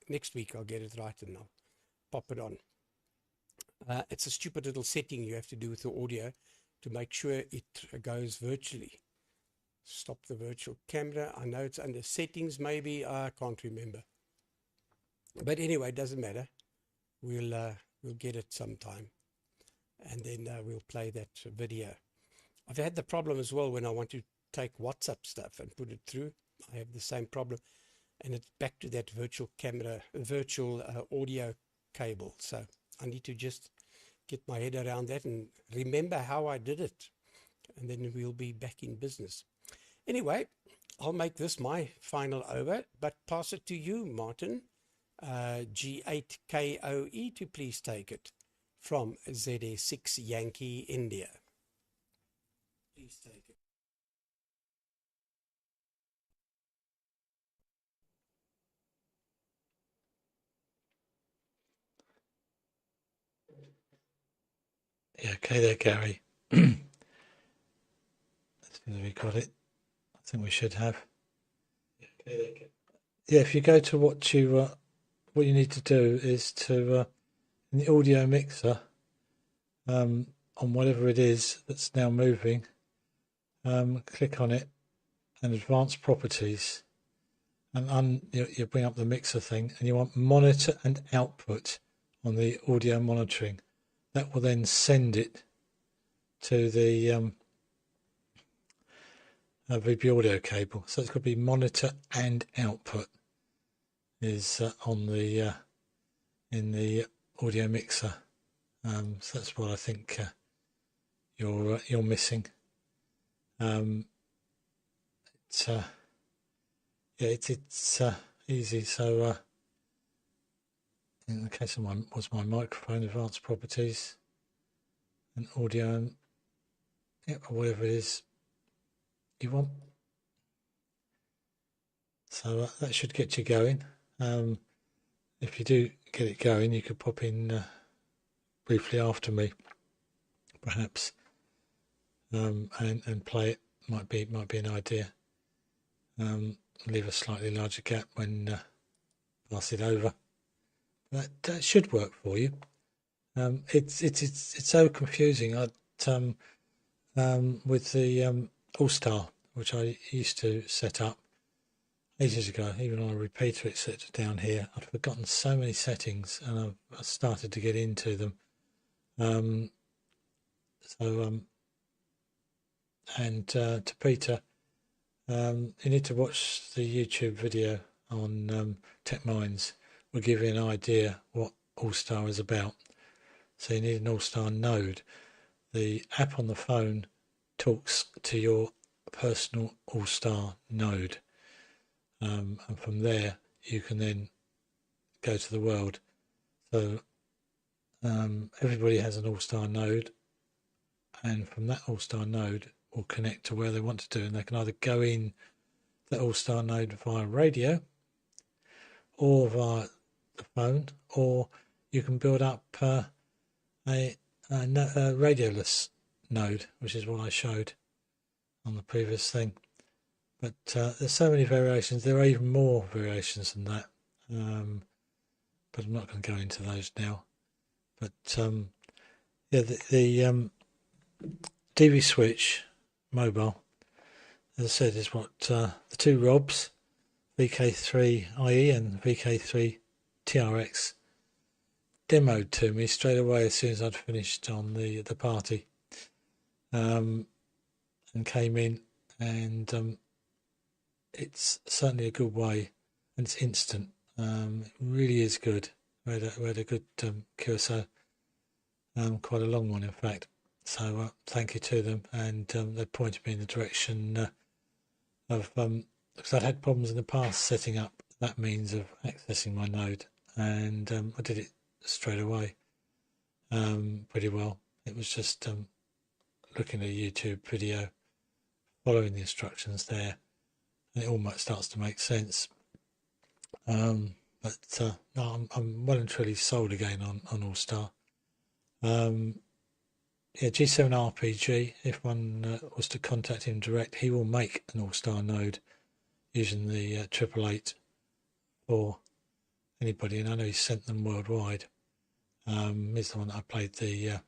next week I'll get it right and I'll pop it on. It's a stupid little setting you have to do with the audio to make sure it goes virtually. Stop the virtual camera. I know it's under settings maybe. I can't remember. But anyway, it doesn't matter. We'll get it sometime. And then we'll play that video. I've had the problem as well when I want to take WhatsApp stuff and put it through. I have the same problem. And it's back to that virtual camera, virtual audio cable. So I need to just get my head around that and remember how I did it. And then we'll be back in business. Anyway, I'll make this my final over, but pass it to you, Martin. G8KOE to please take it from ZA6 Yankee India. Please take it. Yeah, okay there, Gary. As soon as we got it, I think we should have. Yeah, okay there, Gary. Yeah, if you go to what you need to do is to in the audio mixer, on whatever it is that's now moving, click on it and advanced properties, and you bring up the mixer thing, and you want monitor and output on the audio monitoring. That will then send it to the VB audio cable. So it's got to be monitor and output is on the in the audio mixer. So that's what I think you're missing. It's easy. So in the case of my microphone, advanced properties and audio, and whatever it is you want. So that should get you going. If you do get it going, you could pop in briefly after me, perhaps, and play it. Might be an idea. Leave a slightly larger gap when pass it over. That should work for you. It's so confusing. With the All-Star, which I used to set up ages ago, even on a repeater it set down here, I'd forgotten so many settings, and I started to get into them. To Peter, you need to watch the YouTube video on Tech Minds. Will give you an idea what All-Star is about. So you need an All-Star node. The app on the phone talks to your personal All-Star node, and from there you can then go to the world. So everybody has an All-Star node, and from that All-Star node will connect to where they want to do, and they can either go in the All-Star node via radio or via the phone, or you can build up a radioless node, which is what I showed on the previous thing. But there's so many variations. There are even more variations than that, but I'm not going to go into those now. But the DV switch mobile, as I said, is what the two ROBs, VK3IE and VK3TRX, demoed to me straight away as soon as I'd finished on the party, and came in, and it's certainly a good way, and it's instant. It really is good. We had a good QSO, quite a long one in fact. So thank you to them, and they pointed me in the direction of because I'd had problems in the past setting up that means of accessing my node, and I did it straight away pretty well. It was just looking at a YouTube video, following the instructions there, and it almost starts to make sense. No, I'm well and truly sold again on All-Star. G7 RPG, if one was to contact him direct, he will make an All-Star node using the 888 for anybody, and I know he's sent them worldwide. He's the one that I played the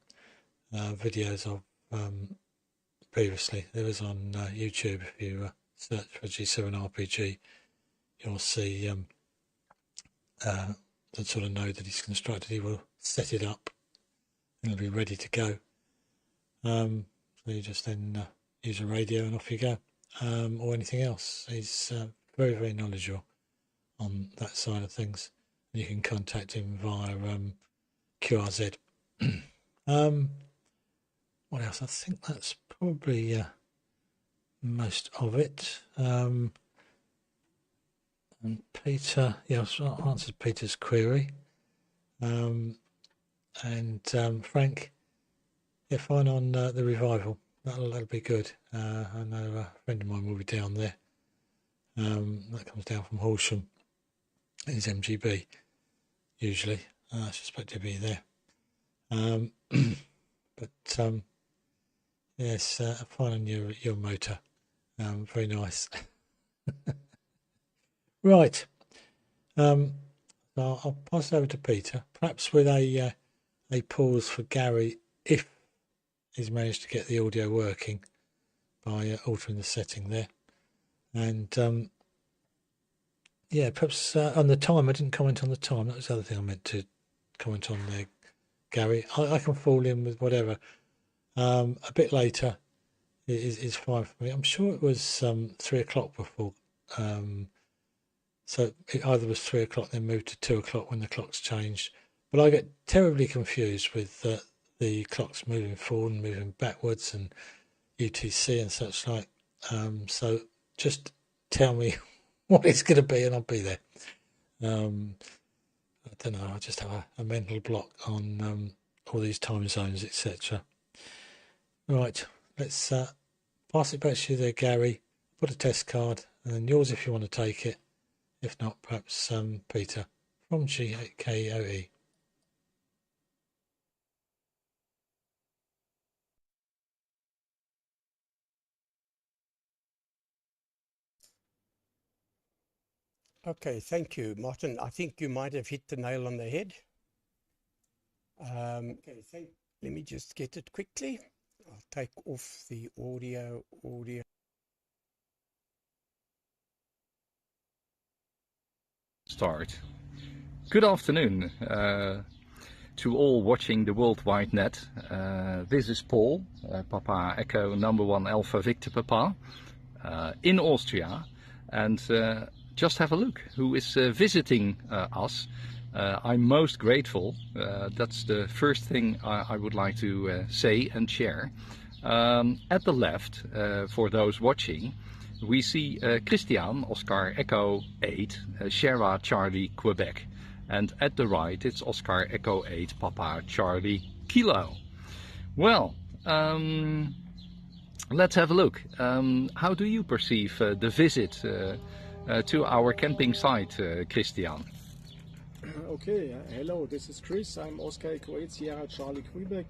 videos of previously. There is on YouTube. If you search for G7 RPG, you'll see the sort of node that he's constructed. He will set it up and it'll be ready to go. So you just then use a radio and off you go, or anything else. He's very, very knowledgeable on that side of things. And you can contact him via QRZ. What else? I think that's probably most of it. And Peter, I've answered Peter's query. And Frank, fine on the revival. That'll be good. I know a friend of mine will be down there. That comes down from Horsham. It's MGB usually. I suspect he'll be there. But yes, fine on your motor. Very nice. Right. I'll pass it over to Peter, perhaps with a pause for Gary if he's managed to get the audio working by altering the setting there. And perhaps on the time, I didn't comment on the time. That was the other thing I meant to comment on there, Gary. I can fall in with whatever. A bit later is fine for me. I'm sure it was 3 o'clock before. So it either was 3 o'clock, then moved to 2 o'clock when the clocks changed. But I get terribly confused with the clocks moving forward and moving backwards and UTC and such like. So just tell me what it's going to be and I'll be there. I don't know, I just have a mental block on all these time zones, etc. Right, let's pass it back to you there, Gary. Put a test card, and yours if you want to take it. If not, perhaps Peter from GKOE. Okay, thank you, Martin. I think you might have hit the nail on the head. Let me just get it quickly. I'll take off the audio. Start. Good afternoon to all watching the Worldwide Net. This is Paul, Papa Echo #1 Alpha Victor Papa, in Austria, and just have a look who is visiting us. I'm most grateful. That's the first thing I would like to say and share. At the left, for those watching, we see Christian, Oscar Echo 8, Sierra Charlie Quebec. And at the right, it's Oscar Echo 8, Papa Charlie Kilo. Well, let's have a look. How do you perceive the visit to our camping site, Christian? Okay, hello, this is Chris. I'm Oscar Echo 8 Sierra Charlie Quebec.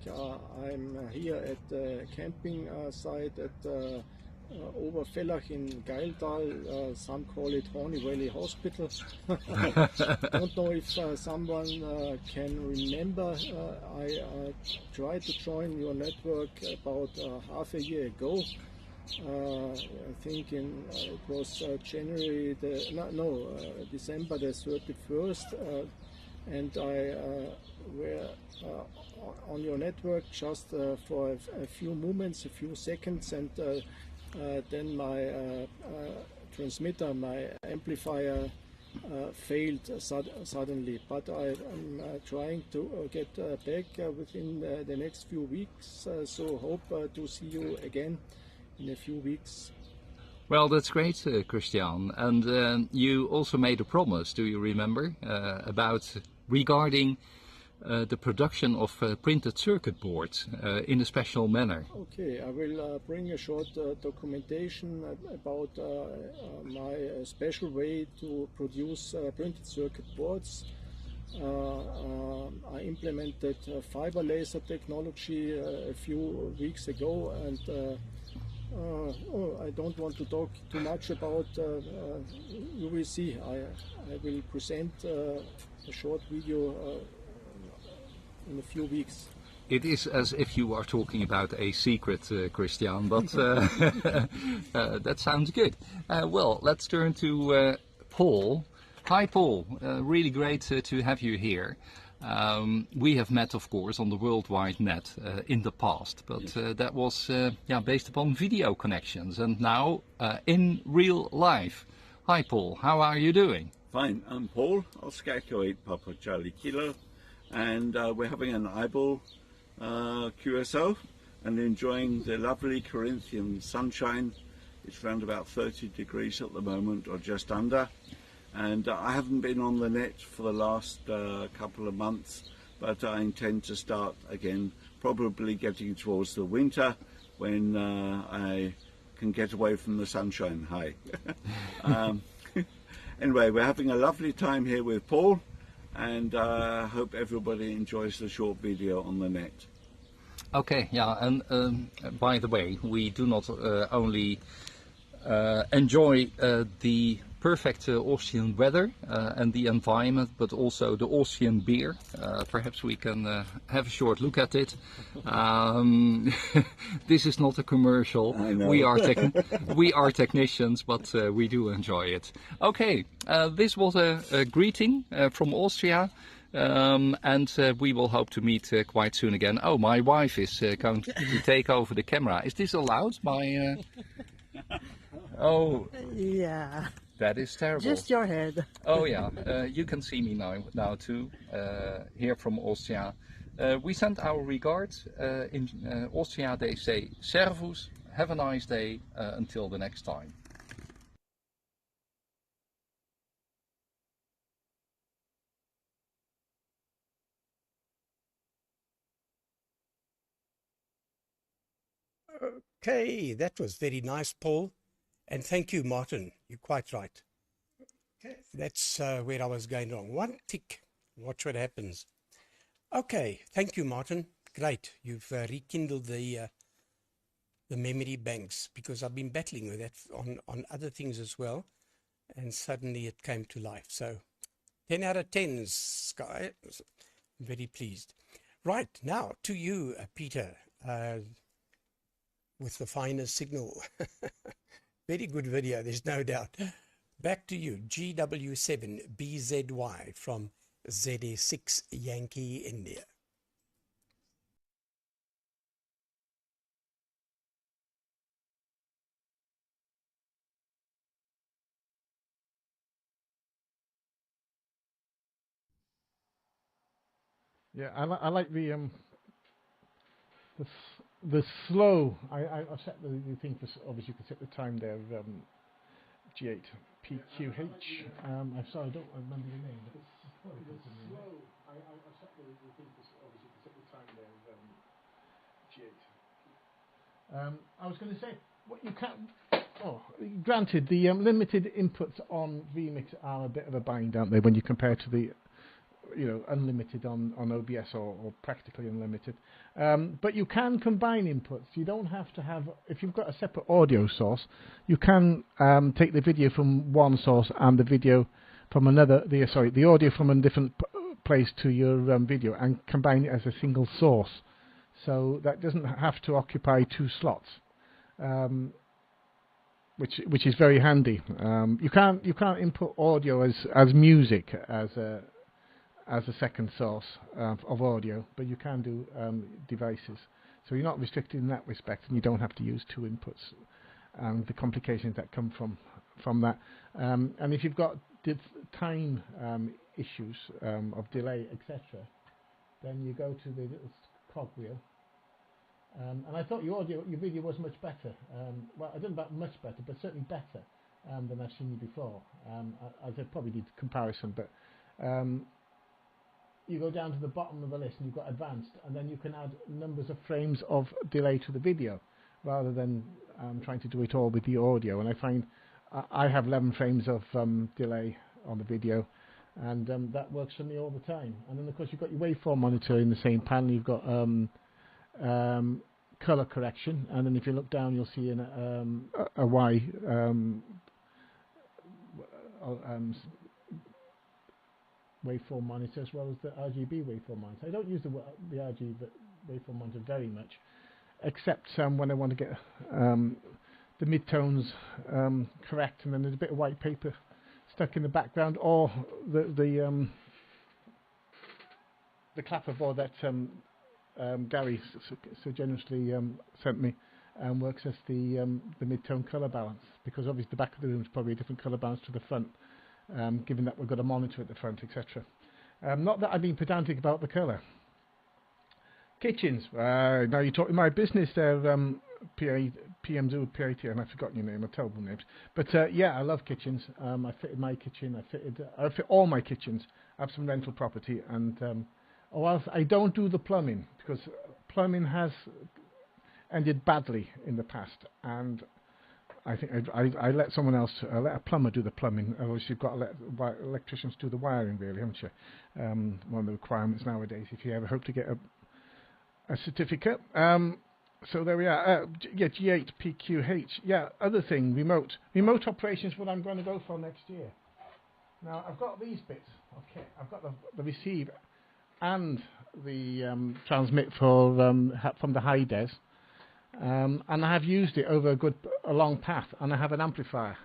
I'm here at the camping site at Oberfellach in Geildal. Some call it Horny Valley Hospital. Don't know if someone can remember. I tried to join your network about half a year ago. I think it was January December the 31st, and I were on your network just for a few moments, a few seconds, and then my transmitter, my amplifier failed suddenly. But I'm trying to get back within the next few weeks, so hope to see you again in a few weeks. Well, that's great, Christian. And you also made a promise, do you remember, regarding the production of printed circuit boards in a special manner. Okay, I will bring a short documentation about my special way to produce printed circuit boards. I implemented fiber laser technology a few weeks ago, and I don't want to talk too much about. You will see. I will present a short video in a few weeks. It is as if you are talking about a secret, Christian, but that sounds good. Well, let's turn to Paul. Hi, Paul. Really great to have you here. We have met, of course, on the Worldwide Net in the past, but that was based upon video connections, and now in real life. Hi, Paul. How are you doing? Fine. I'm Paul, Oscar Echo 8 Papa Charlie Kilo, and we're having an eyeball QSO and enjoying the lovely Corinthian sunshine. It's around about 30 degrees at the moment, or just under. And I haven't been on the net for the last couple of months, but I intend to start again, probably getting towards the winter when I can get away from the sunshine. Hi. Anyway, we're having a lovely time here with Paul, and I hope everybody enjoys the short video on the net. Okay, yeah, and by the way, we do not only enjoy the perfect Austrian weather and the environment, but also the Austrian beer. Perhaps we can have a short look at it. This is not a commercial. I know. We are technicians, but we do enjoy it. Okay, this was a greeting from Austria. And we will hope to meet quite soon again. Oh, my wife is going to take over the camera. Is this allowed? Oh, yeah. That is terrible. Just your head. Oh yeah, you can see me now too, here from Austria. We send our regards. In Austria they say servus, have a nice day, until the next time. Okay, that was very nice, Paul. And thank you, Martin. You're quite right. Okay, that's where I was going wrong. One tick. Watch what happens. Okay, thank you, Martin. Great. You've rekindled the memory banks, because I've been battling with that on other things as well, and suddenly it came to life. So 10 out of 10, Sky. I'm very pleased. Right, now to you, Peter, with the finest signal. Very good video, there's no doubt. Back to you, GW7BZY from ZA6 Yankee India. Yeah, I like the slow. I've set the thing for, obviously you can set the time there. G8PQH. I'm sorry, I don't remember your name. But it's slow. I've set the thing for, obviously you can set the time there. G8. I was going to say, what you can. Oh, granted, the limited inputs on vMix are a bit of a bind, aren't they, when you compare to the unlimited on OBS or practically unlimited. But you can combine inputs. You don't have to have, if you've got a separate audio source, you can take the video from one source and the video from another, the audio from a different place to your video, and combine it as a single source. So that doesn't have to occupy 2 slots. Which is very handy. You can't input audio as music as a second source of audio, but you can do devices. So you're not restricted in that respect, and you don't have to use 2 inputs, and the complications that come from that. And if you've got time issues of delay, etc., then you go to the little cogwheel. And I thought your video was much better. Well, I don't know about much better, but certainly better than I've seen you before. I probably need comparison, but you go down to the bottom of the list and you've got advanced, and then you can add numbers of frames of delay to the video, rather than trying to do it all with the audio. And I find I have 11 frames of delay on the video, and that works for me all the time. And then of course you've got your waveform monitor in the same panel. You've got color correction, and then if you look down you'll see a Y waveform monitor, as well as the RGB waveform monitor. I don't use the RGB waveform monitor very much, except when I want to get the midtones correct, and then there's a bit of white paper stuck in the background, or the clapperboard that Gary so generously sent me, works as the mid-tone colour balance, because obviously the back of the room is probably a different colour balance to the front, given that we've got a monitor at the front, etc. Not that I've been pedantic about the colour. Kitchens. Now you're talking my business there, PM0 PAT, and I've forgotten your name, a terrible names. But yeah, I love kitchens. I fitted my kitchen. I fit all my kitchens. I have some rental property, and whilst I don't do the plumbing, because plumbing has ended badly in the past, and I think I let someone else, let a plumber do the plumbing. Obviously, you've got to let electricians do the wiring, really, haven't you? One of the requirements nowadays, if you ever hope to get a certificate. So there we are. Yeah, G8PQH. Yeah, other thing, remote operations. What I'm going to go for next year. Now I've got these bits. Okay, I've got the receive and the transmit for from the high des, and I have used it over a long path, and I have an amplifier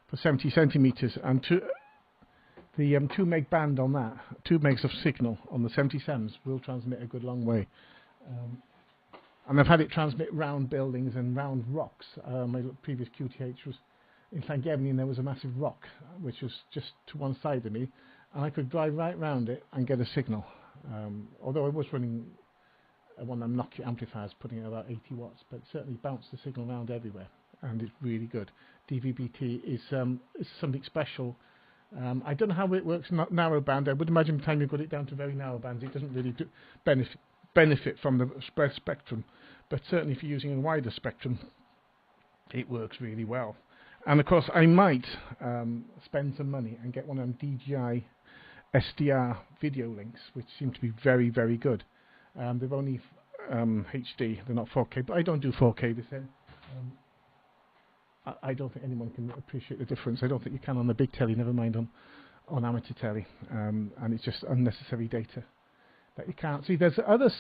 for 70 centimeters, and the 2 meg band on that, 2 megs of signal on the 77s will transmit a good long way. And I've had it transmit round buildings and round rocks. My previous QTH was in Llangefni, and there was a massive rock which was just to one side of me, and I could drive right round it and get a signal. Although I was running one of them Nokia amplifiers, putting in about 80 watts, but it certainly bounced the signal around everywhere, and it's really good. DVB-T is something special. I don't know how it works narrow band. I would imagine by the time you got it down to very narrow bands, it doesn't really benefit from the spread spectrum, but certainly if you're using a wider spectrum, it works really well. And of course I might spend some money and get one of them DJI SDR video links, which seem to be very, very good. They've only HD, they're not 4K, but I don't do 4K this end. I don't think anyone can appreciate the difference. I don't think you can on the big telly, never mind on amateur telly, and it's just unnecessary data that you can't see. There's other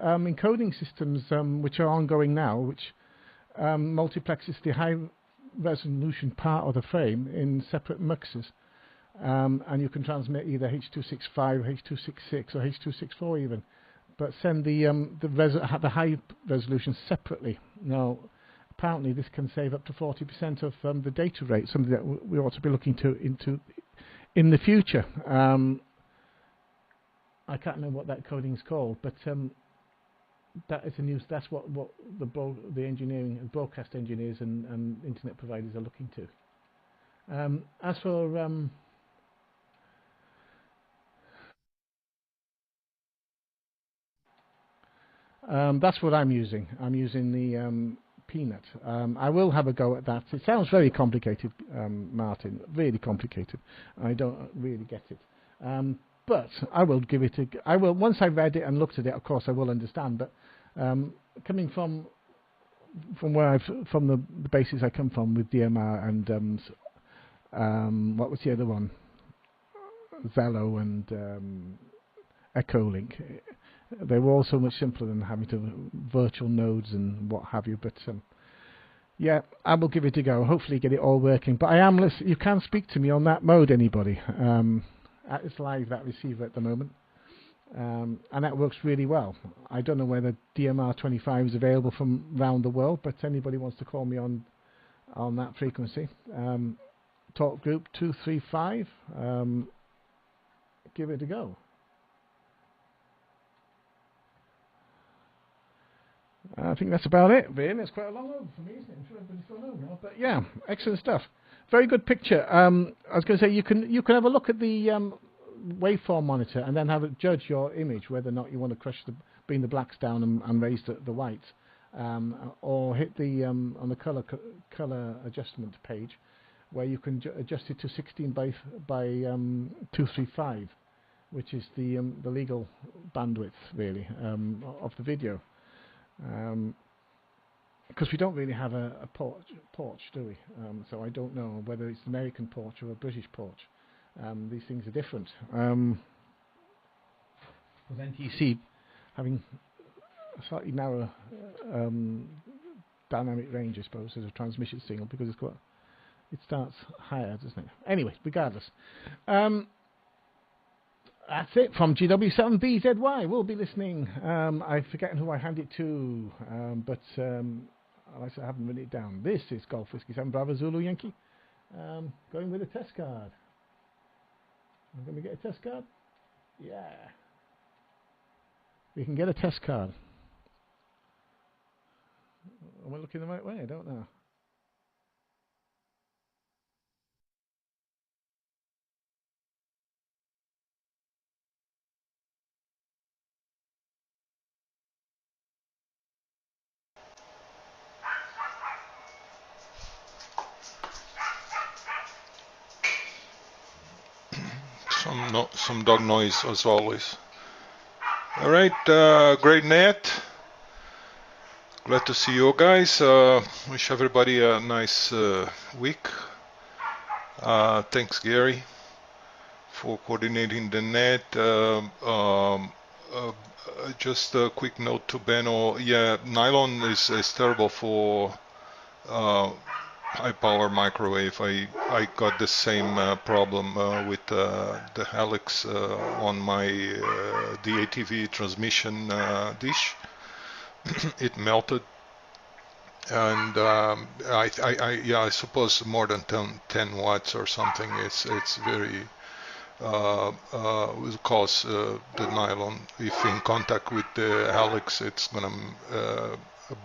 encoding systems which are ongoing now, which multiplexes the high resolution part of the frame in separate muxes, and you can transmit either H.265, H.266 or H.264 even, but send the high resolution separately. Now apparently this can save up to 40% of the data rate, something that we ought to be looking into in the future. I can't remember what that coding is called, but that is a news. That's what the engineering and broadcast engineers and internet providers are looking to. As for that's what I'm using. I'm using the Peanut. I will have a go at that. It sounds very complicated, Martin. Really complicated. I don't really get it. But I will give it a. I will, once I've read it and looked at it. Of course, I will understand. But coming from the basis I come from with DMR and what was the other one? Zello and Echolink. They were all so much simpler than having to virtual nodes and what have you. But yeah, I will give it a go. Hopefully, get it all working. But I am listening. You can speak to me on that mode, anybody. It's live, that receiver at the moment, and that works really well. I don't know whether DMR25 is available from around the world, but anybody wants to call me on that frequency. Talk group 235. Give it a go. I think that's about it, really. It's quite a long over for me, isn't it? I'm sure everybody's gone home now. But yeah, excellent stuff. Very good picture. I was going to say you can have a look at the waveform monitor and then have it judge your image whether or not you want to bring the blacks down and raise the whites, or hit the on the color adjustment page where you can adjust it to 16 by 235, which is the legal bandwidth really of the video. Because we don't really have a porch, do we? So I don't know whether it's an American porch or a British porch. These things are different. With NTC having a slightly narrower dynamic range, I suppose, as a transmission signal, because it starts higher, doesn't it? Anyway, regardless. That's it from GW7BZY. We'll be listening. I've forgotten who I hand it to, but I haven't written it down. This is Golf Whiskey 7 Bravo Zulu Yankee. Going with a test card. I'm going to get a test card. Yeah. We can get a test card. Am I looking the right way? I don't know. Some dog noise as always. All right, great net. Glad to see you guys. Wish everybody a nice week. Thanks, Gary, for coordinating the net. Just a quick note to Benno. Yeah, nylon is terrible for high power microwave. I got the same problem with the Helix on my DATV transmission dish. It melted, and I suppose more than 10 watts or something. It's very will cause the nylon, if in contact with the Helix, it's gonna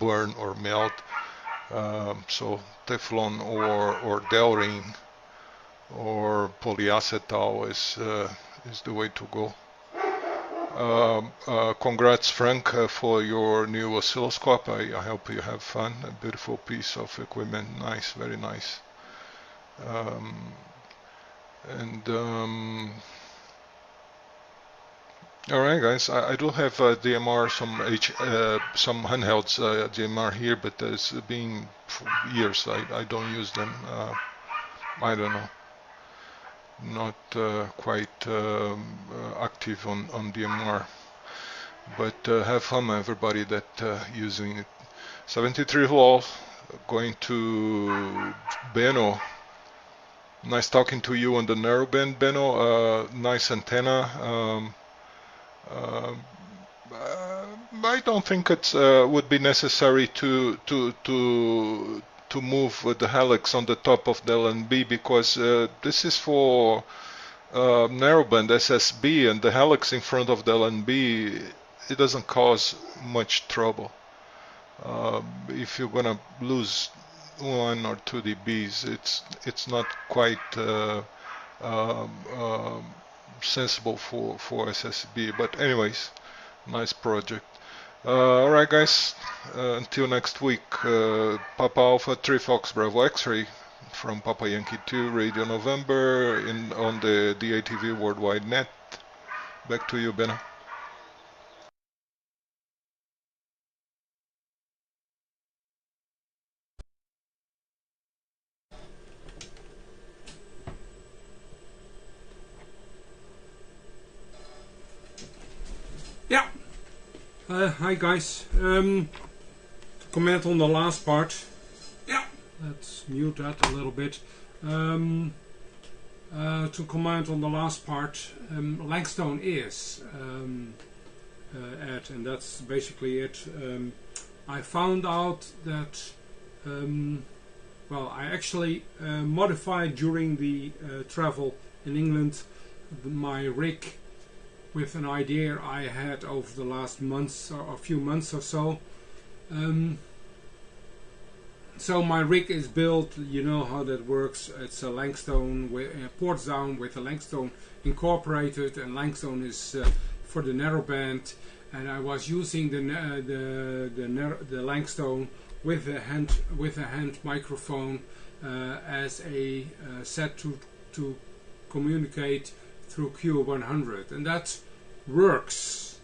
burn or melt. So Teflon or Delring or polyacetal is the way to go. Congrats, Frank, for your new oscilloscope. I hope you have fun. A beautiful piece of equipment. Nice, very nice. And all right, guys. I do have DMR, some handhelds DMR here, but it's been for years. I don't use them. I don't know. Not quite active on DMR. But have fun, everybody that using it. 73 Lol, going to Benno. Nice talking to you on the narrowband, Benno. Nice antenna. I don't think it would be necessary to move the helix on the top of the LNB, because this is for narrowband SSB, and the helix in front of the LNB, it doesn't cause much trouble. If you're gonna lose 1 or 2 dBs, it's not quite sensible for SSB. But anyways, nice project. Alright, guys, until next week. Papa Alpha 3 Fox Bravo X-Ray from Papa Yankee 2 Radio November on the DATV Worldwide Net. Back to you, Benno. Yeah. Hi guys. To comment on the last part. Yeah. Let's mute that a little bit. To comment on the last part, Langstone is and that's basically it. I found out that well, I actually modified during the travel in England my rig with an idea I had over the last months or a few months or so. So my rig is built, you know how that works. It's a Langstone with a port down with a Langstone incorporated, and Langstone is for the narrowband. And I was using the Langstone with a hand microphone as a set to communicate through QO-100, and that works.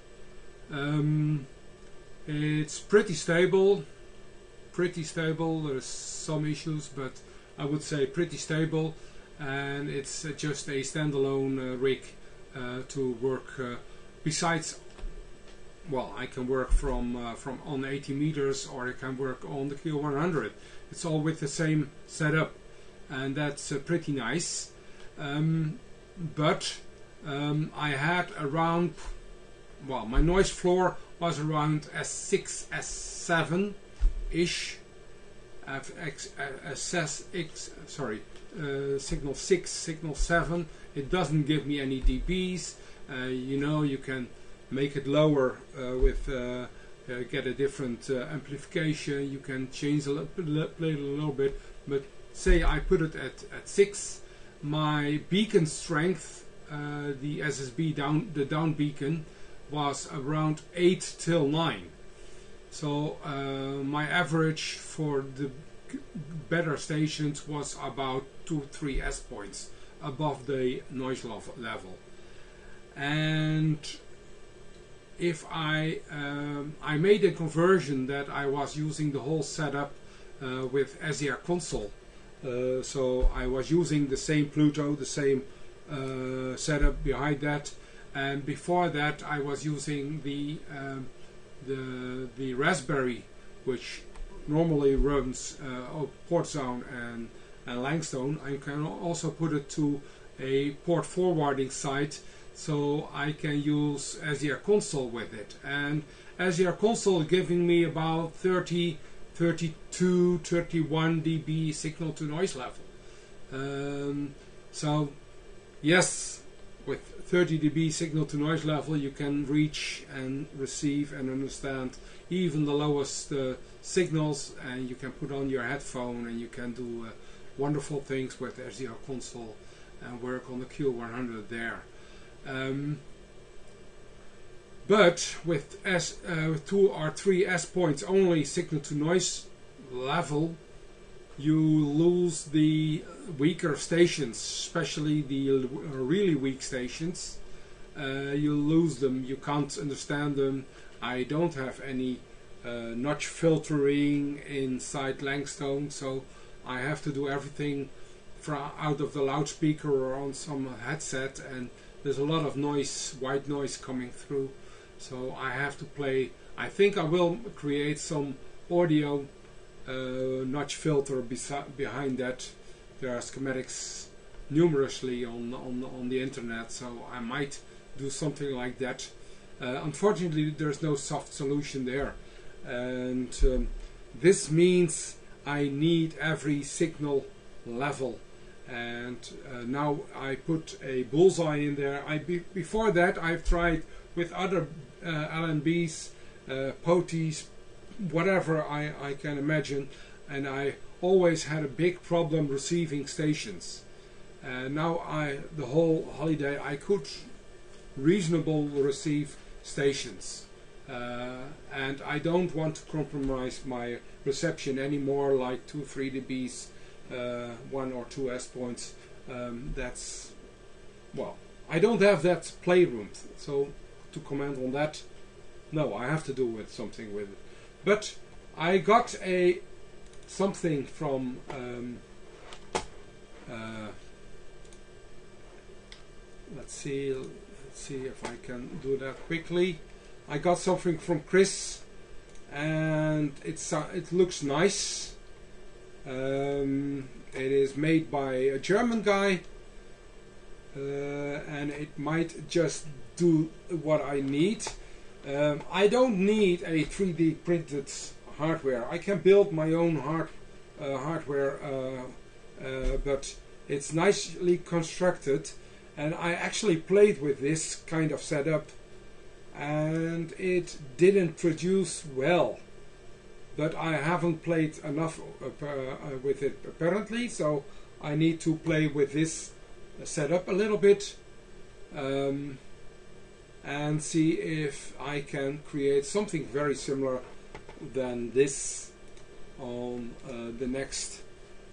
It's pretty stable. There's some issues, but I would say pretty stable, and it's just a standalone rig to work. Besides, well, I can work from on 80 meters, or I can work on the QO-100. It's all with the same setup, and that's pretty nice. But I had around, well, my noise floor was around S6, S7 ish, signal 6, signal 7. It doesn't give me any dBs. You know, you can make it lower with get a different amplification. You can change play it a little bit, but say I put it at 6. My beacon strength, the SSB the down beacon, was around 8 till 9. So my average for the better stations was about 2-3 S points above the noise level. And if I made a conversion that I was using the whole setup with SDR console. So I was using the same Pluto, the same setup behind that, and before that I was using the Raspberry, which normally runs port zone and Langstone. I can also put it to a port forwarding site, so I can use SDR console with it, and SDR console giving me about 30, 32, 31 dB signal to noise level. So yes, with 30 dB signal to noise level you can reach and receive and understand even the lowest signals, and you can put on your headphone and you can do wonderful things with SDR console and work on the QO-100 there. But with 2 or 3 S points only signal to noise level, you lose the weaker stations, especially the really weak stations. You lose them, you can't understand them. I don't have any notch filtering inside Langstone, so I have to do everything out of the loudspeaker or on some headset, and there's a lot of noise, white noise coming through, so I have to play. I think I will create some audio notch filter behind that. There are schematics numerously on the internet, so I might do something like that. Unfortunately, there's no soft solution there, and this means I need every signal level, and now I put a bullseye in there. Before that I've tried with other LNBs, POTIs, whatever I can imagine, and I always had a big problem receiving stations. Now the whole holiday I could reasonable receive stations, and I don't want to compromise my reception anymore, like 2-3 dBs, 1 or 2 S points. That's, well, I don't have that playroom, so to comment on that, no, I have to do something with it. But I got something from let's see if I can do that quickly. I got something from Chris, and it looks nice. It is made by a German guy, and it might just do what I need. I don't need a 3D printed hardware. I can build my own hardware, but it's nicely constructed, and I actually played with this kind of setup, and it didn't produce well. But I haven't played enough with it apparently, so I need to play with this setup a little bit, and see if I can create something very similar than this on the next.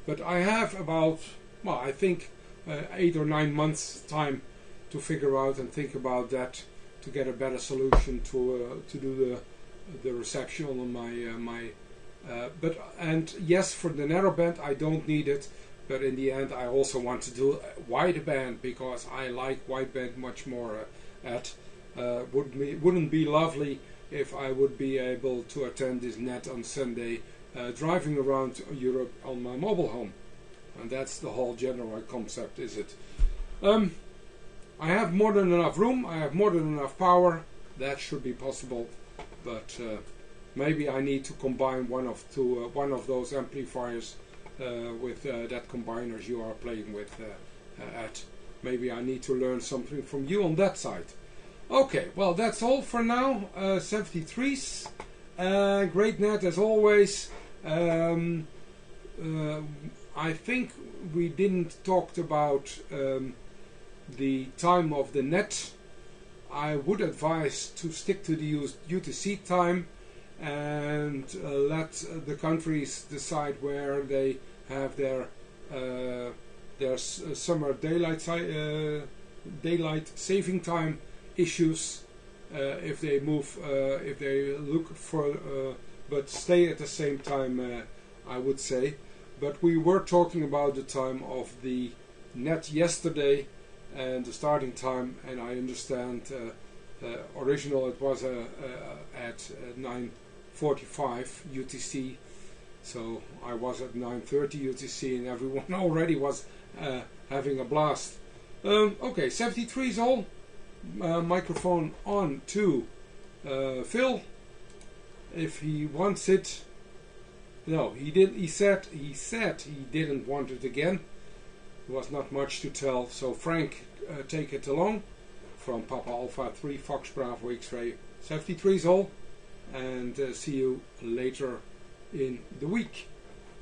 But I have about, well, I think 8 or 9 months time to figure out and think about that, to get a better solution to do the reception on my and yes, for the narrowband I don't need it, but in the end I also want to do wideband, because I like wideband much more. Wouldn't be lovely if I would be able to attend this net on Sunday, driving around Europe on my mobile home, and that's the whole general concept, is it? I have more than enough room, I have more than enough power, that should be possible, but maybe I need to combine one of those amplifiers with that combiners you are playing with maybe I need to learn something from you on that side. Okay, well, that's all for now. 73s, great net as always. I think we didn't talk about the time of the net. I would advise to stick to the UTC time, and let the countries decide where they have their summer daylight saving time issues. If they move, if they look for, but stay at the same time, I would say. But we were talking about the time of the net yesterday and the starting time, and I understand original it was at 9:45 UTC, so I was at 9:30 UTC, and everyone already was having a blast. Okay, 73's all. Microphone on to Phil, if he wants it. No, he didn't. He said he didn't want it again. There was not much to tell. So Frank, take it along from Papa Alpha 3 Fox Bravo X-Ray 73's all, and see you later in the week.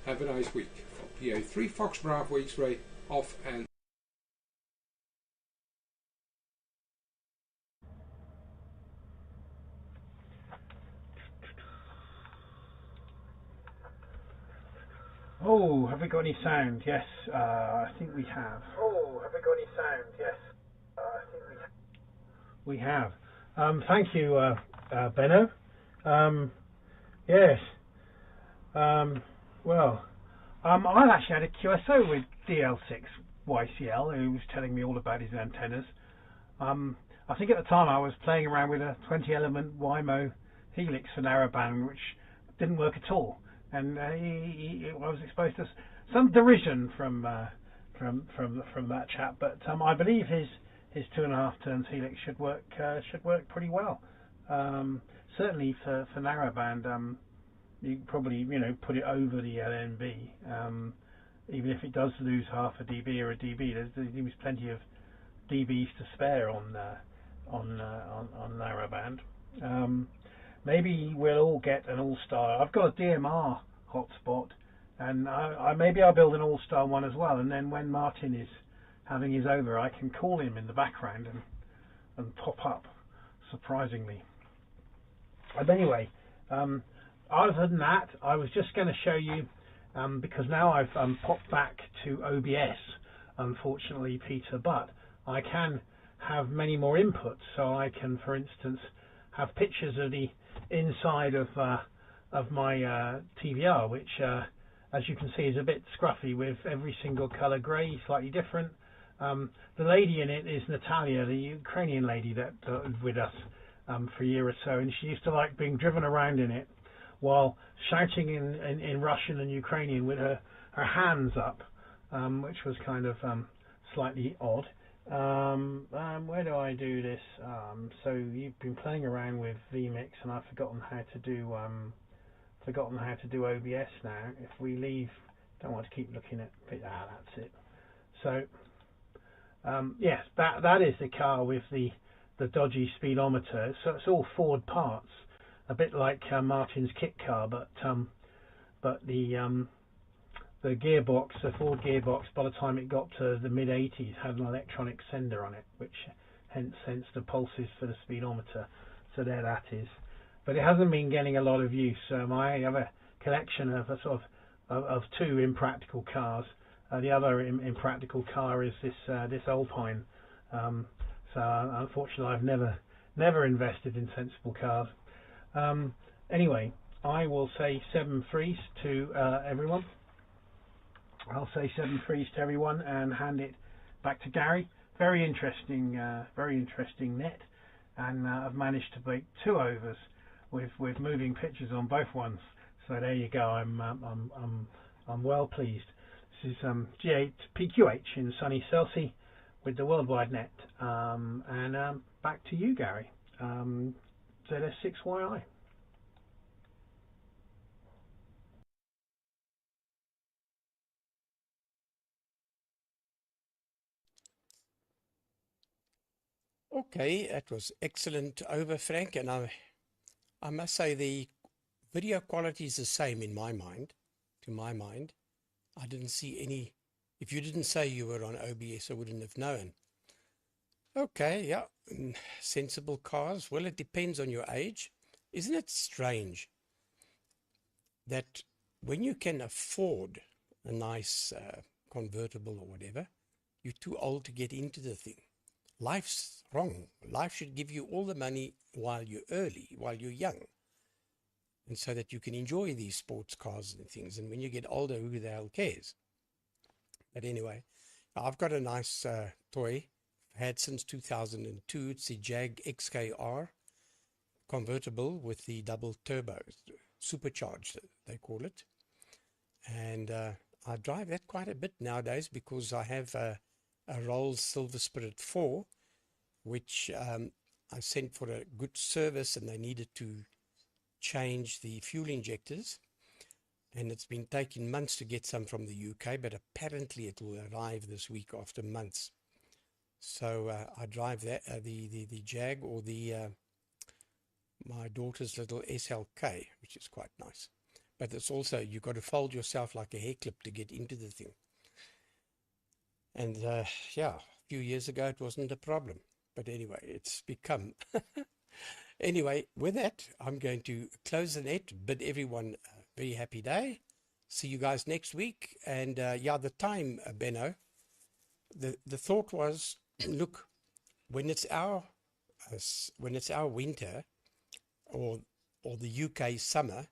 Have a nice week. From PA 3 Fox Bravo X-Ray off and. Oh, have we got any sound? Yes, I think we have. Oh, have we got any sound? Yes, I think we have. Thank you, Benno. Yes. Well, I've actually had a QSO with DL6 YCL who was telling me all about his antennas. I think at the time I was playing around with a 20 element WIMO Helix for narrowband, which didn't work at all, and I was exposed to some derision from that chap. But I believe his 2.5 turns Helix should work pretty well. Certainly for narrowband, you can probably put it over the LNB. Even if it does lose half a dB or a dB, there's plenty of dBs to spare on narrowband. Maybe we'll all get an all-star. I've got a DMR hotspot, and maybe I'll build an all-star one as well. And then when Martin is having his over, I can call him in the background and pop up, surprisingly. But anyway, other than that, I was just going to show you, because now I've popped back to OBS, unfortunately, Peter, but I can have many more inputs. So I can, for instance, have pictures of the inside of my TVR, which, as you can see, is a bit scruffy with every single color grey, slightly different. The lady in it is Natalia, the Ukrainian lady that was with us for a year or so, and she used to like being driven around in it while shouting in Russian and Ukrainian with her hands up, which was kind of slightly odd. Where do I do this? So you've been playing around with vMix, and I've forgotten how to do OBS now. If we leave, don't want to keep looking at it. That's it. So yes, that is the car with the dodgy speedometer. So it's all Ford parts, a bit like Martin's kit car, but the gearbox, the Ford gearbox, by the time it got to the mid-80s, had an electronic sender on it, which hence the pulses for the speedometer. So there that is. But it hasn't been getting a lot of use. I have a collection of of two impractical cars. The other impractical car is this Alpine. So unfortunately, I've never invested in sensible cars. Anyway, I will say 7 freeze to everyone. I'll say 7 freeze to everyone and hand it back to Gary. Very interesting net, and I've managed to make 2 overs with moving pictures on both ones. So there you go. I'm well pleased. This is G8 PQH in sunny Chelsea with the worldwide net. And back to you, Gary. ZS6YI. Okay, that was excellent over, Frank, and I must say the video quality is the same in my mind, to my mind. I didn't see any, if you didn't say you were on OBS, I wouldn't have known. Okay, yeah, sensible cars. Well, it depends on your age. Isn't it strange that when you can afford a nice convertible or whatever, you're too old to get into the thing? Life's wrong. Life should give you all the money while you're early, while you're young, and so that you can enjoy these sports cars and things. And when you get older, who the hell cares? But anyway, I've got a nice toy I've had since 2002. It's the Jag XKR convertible with the double turbo, supercharged, they call it. And I drive that quite a bit nowadays because I have a Rolls Silver Spirit 4, which I sent for a good service, and they needed to change the fuel injectors, and it's been taking months to get some from the UK, but apparently it will arrive this week after months. So I drive that the Jag, or the my daughter's little SLK, which is quite nice. But it's also, you've got to fold yourself like a hair clip to get into the thing. And yeah, a few years ago it wasn't a problem, but anyway, it's become. Anyway, with that, I'm going to close the net, bid everyone a very happy day. see you guys next week. And yeah, the time, Benno, the thought was, look, when it's our winter or the UK summer,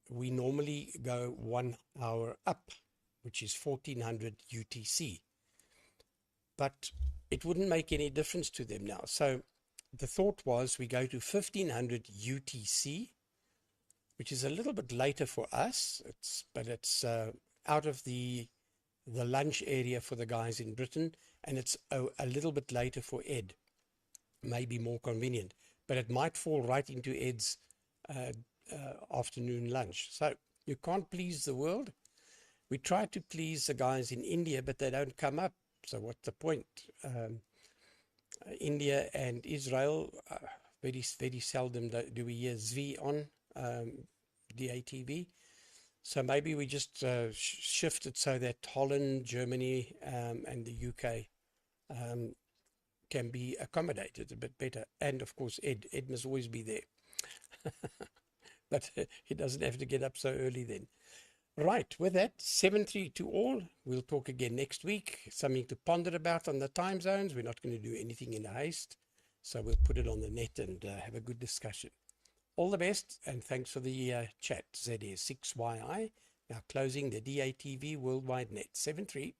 we normally go 1 hour up, which is 1400 UTC. But it wouldn't make any difference to them now. So the thought was we go to 1500 UTC, which is a little bit later for us. But it's out of the lunch area for the guys in Britain, and it's a little bit later for Ed. Maybe more convenient, but it might fall right into Ed's afternoon lunch. So you can't please the world. We try to please the guys in India, but they don't come up. So what's the point? India and Israel, very seldom do we hear Zvi on DATV. So maybe we just shift it so that Holland, Germany, and the UK can be accommodated a bit better. And of course, Ed must always be there. But he doesn't have to get up so early then. Right, with that, 7-3 to all. We'll talk again next week. Something to ponder about on the time zones. We're not going to do anything in haste. So we'll put it on the net and have a good discussion. All the best, and thanks for the chat. ZS6YI, now closing the DATV Worldwide Net. 7-3.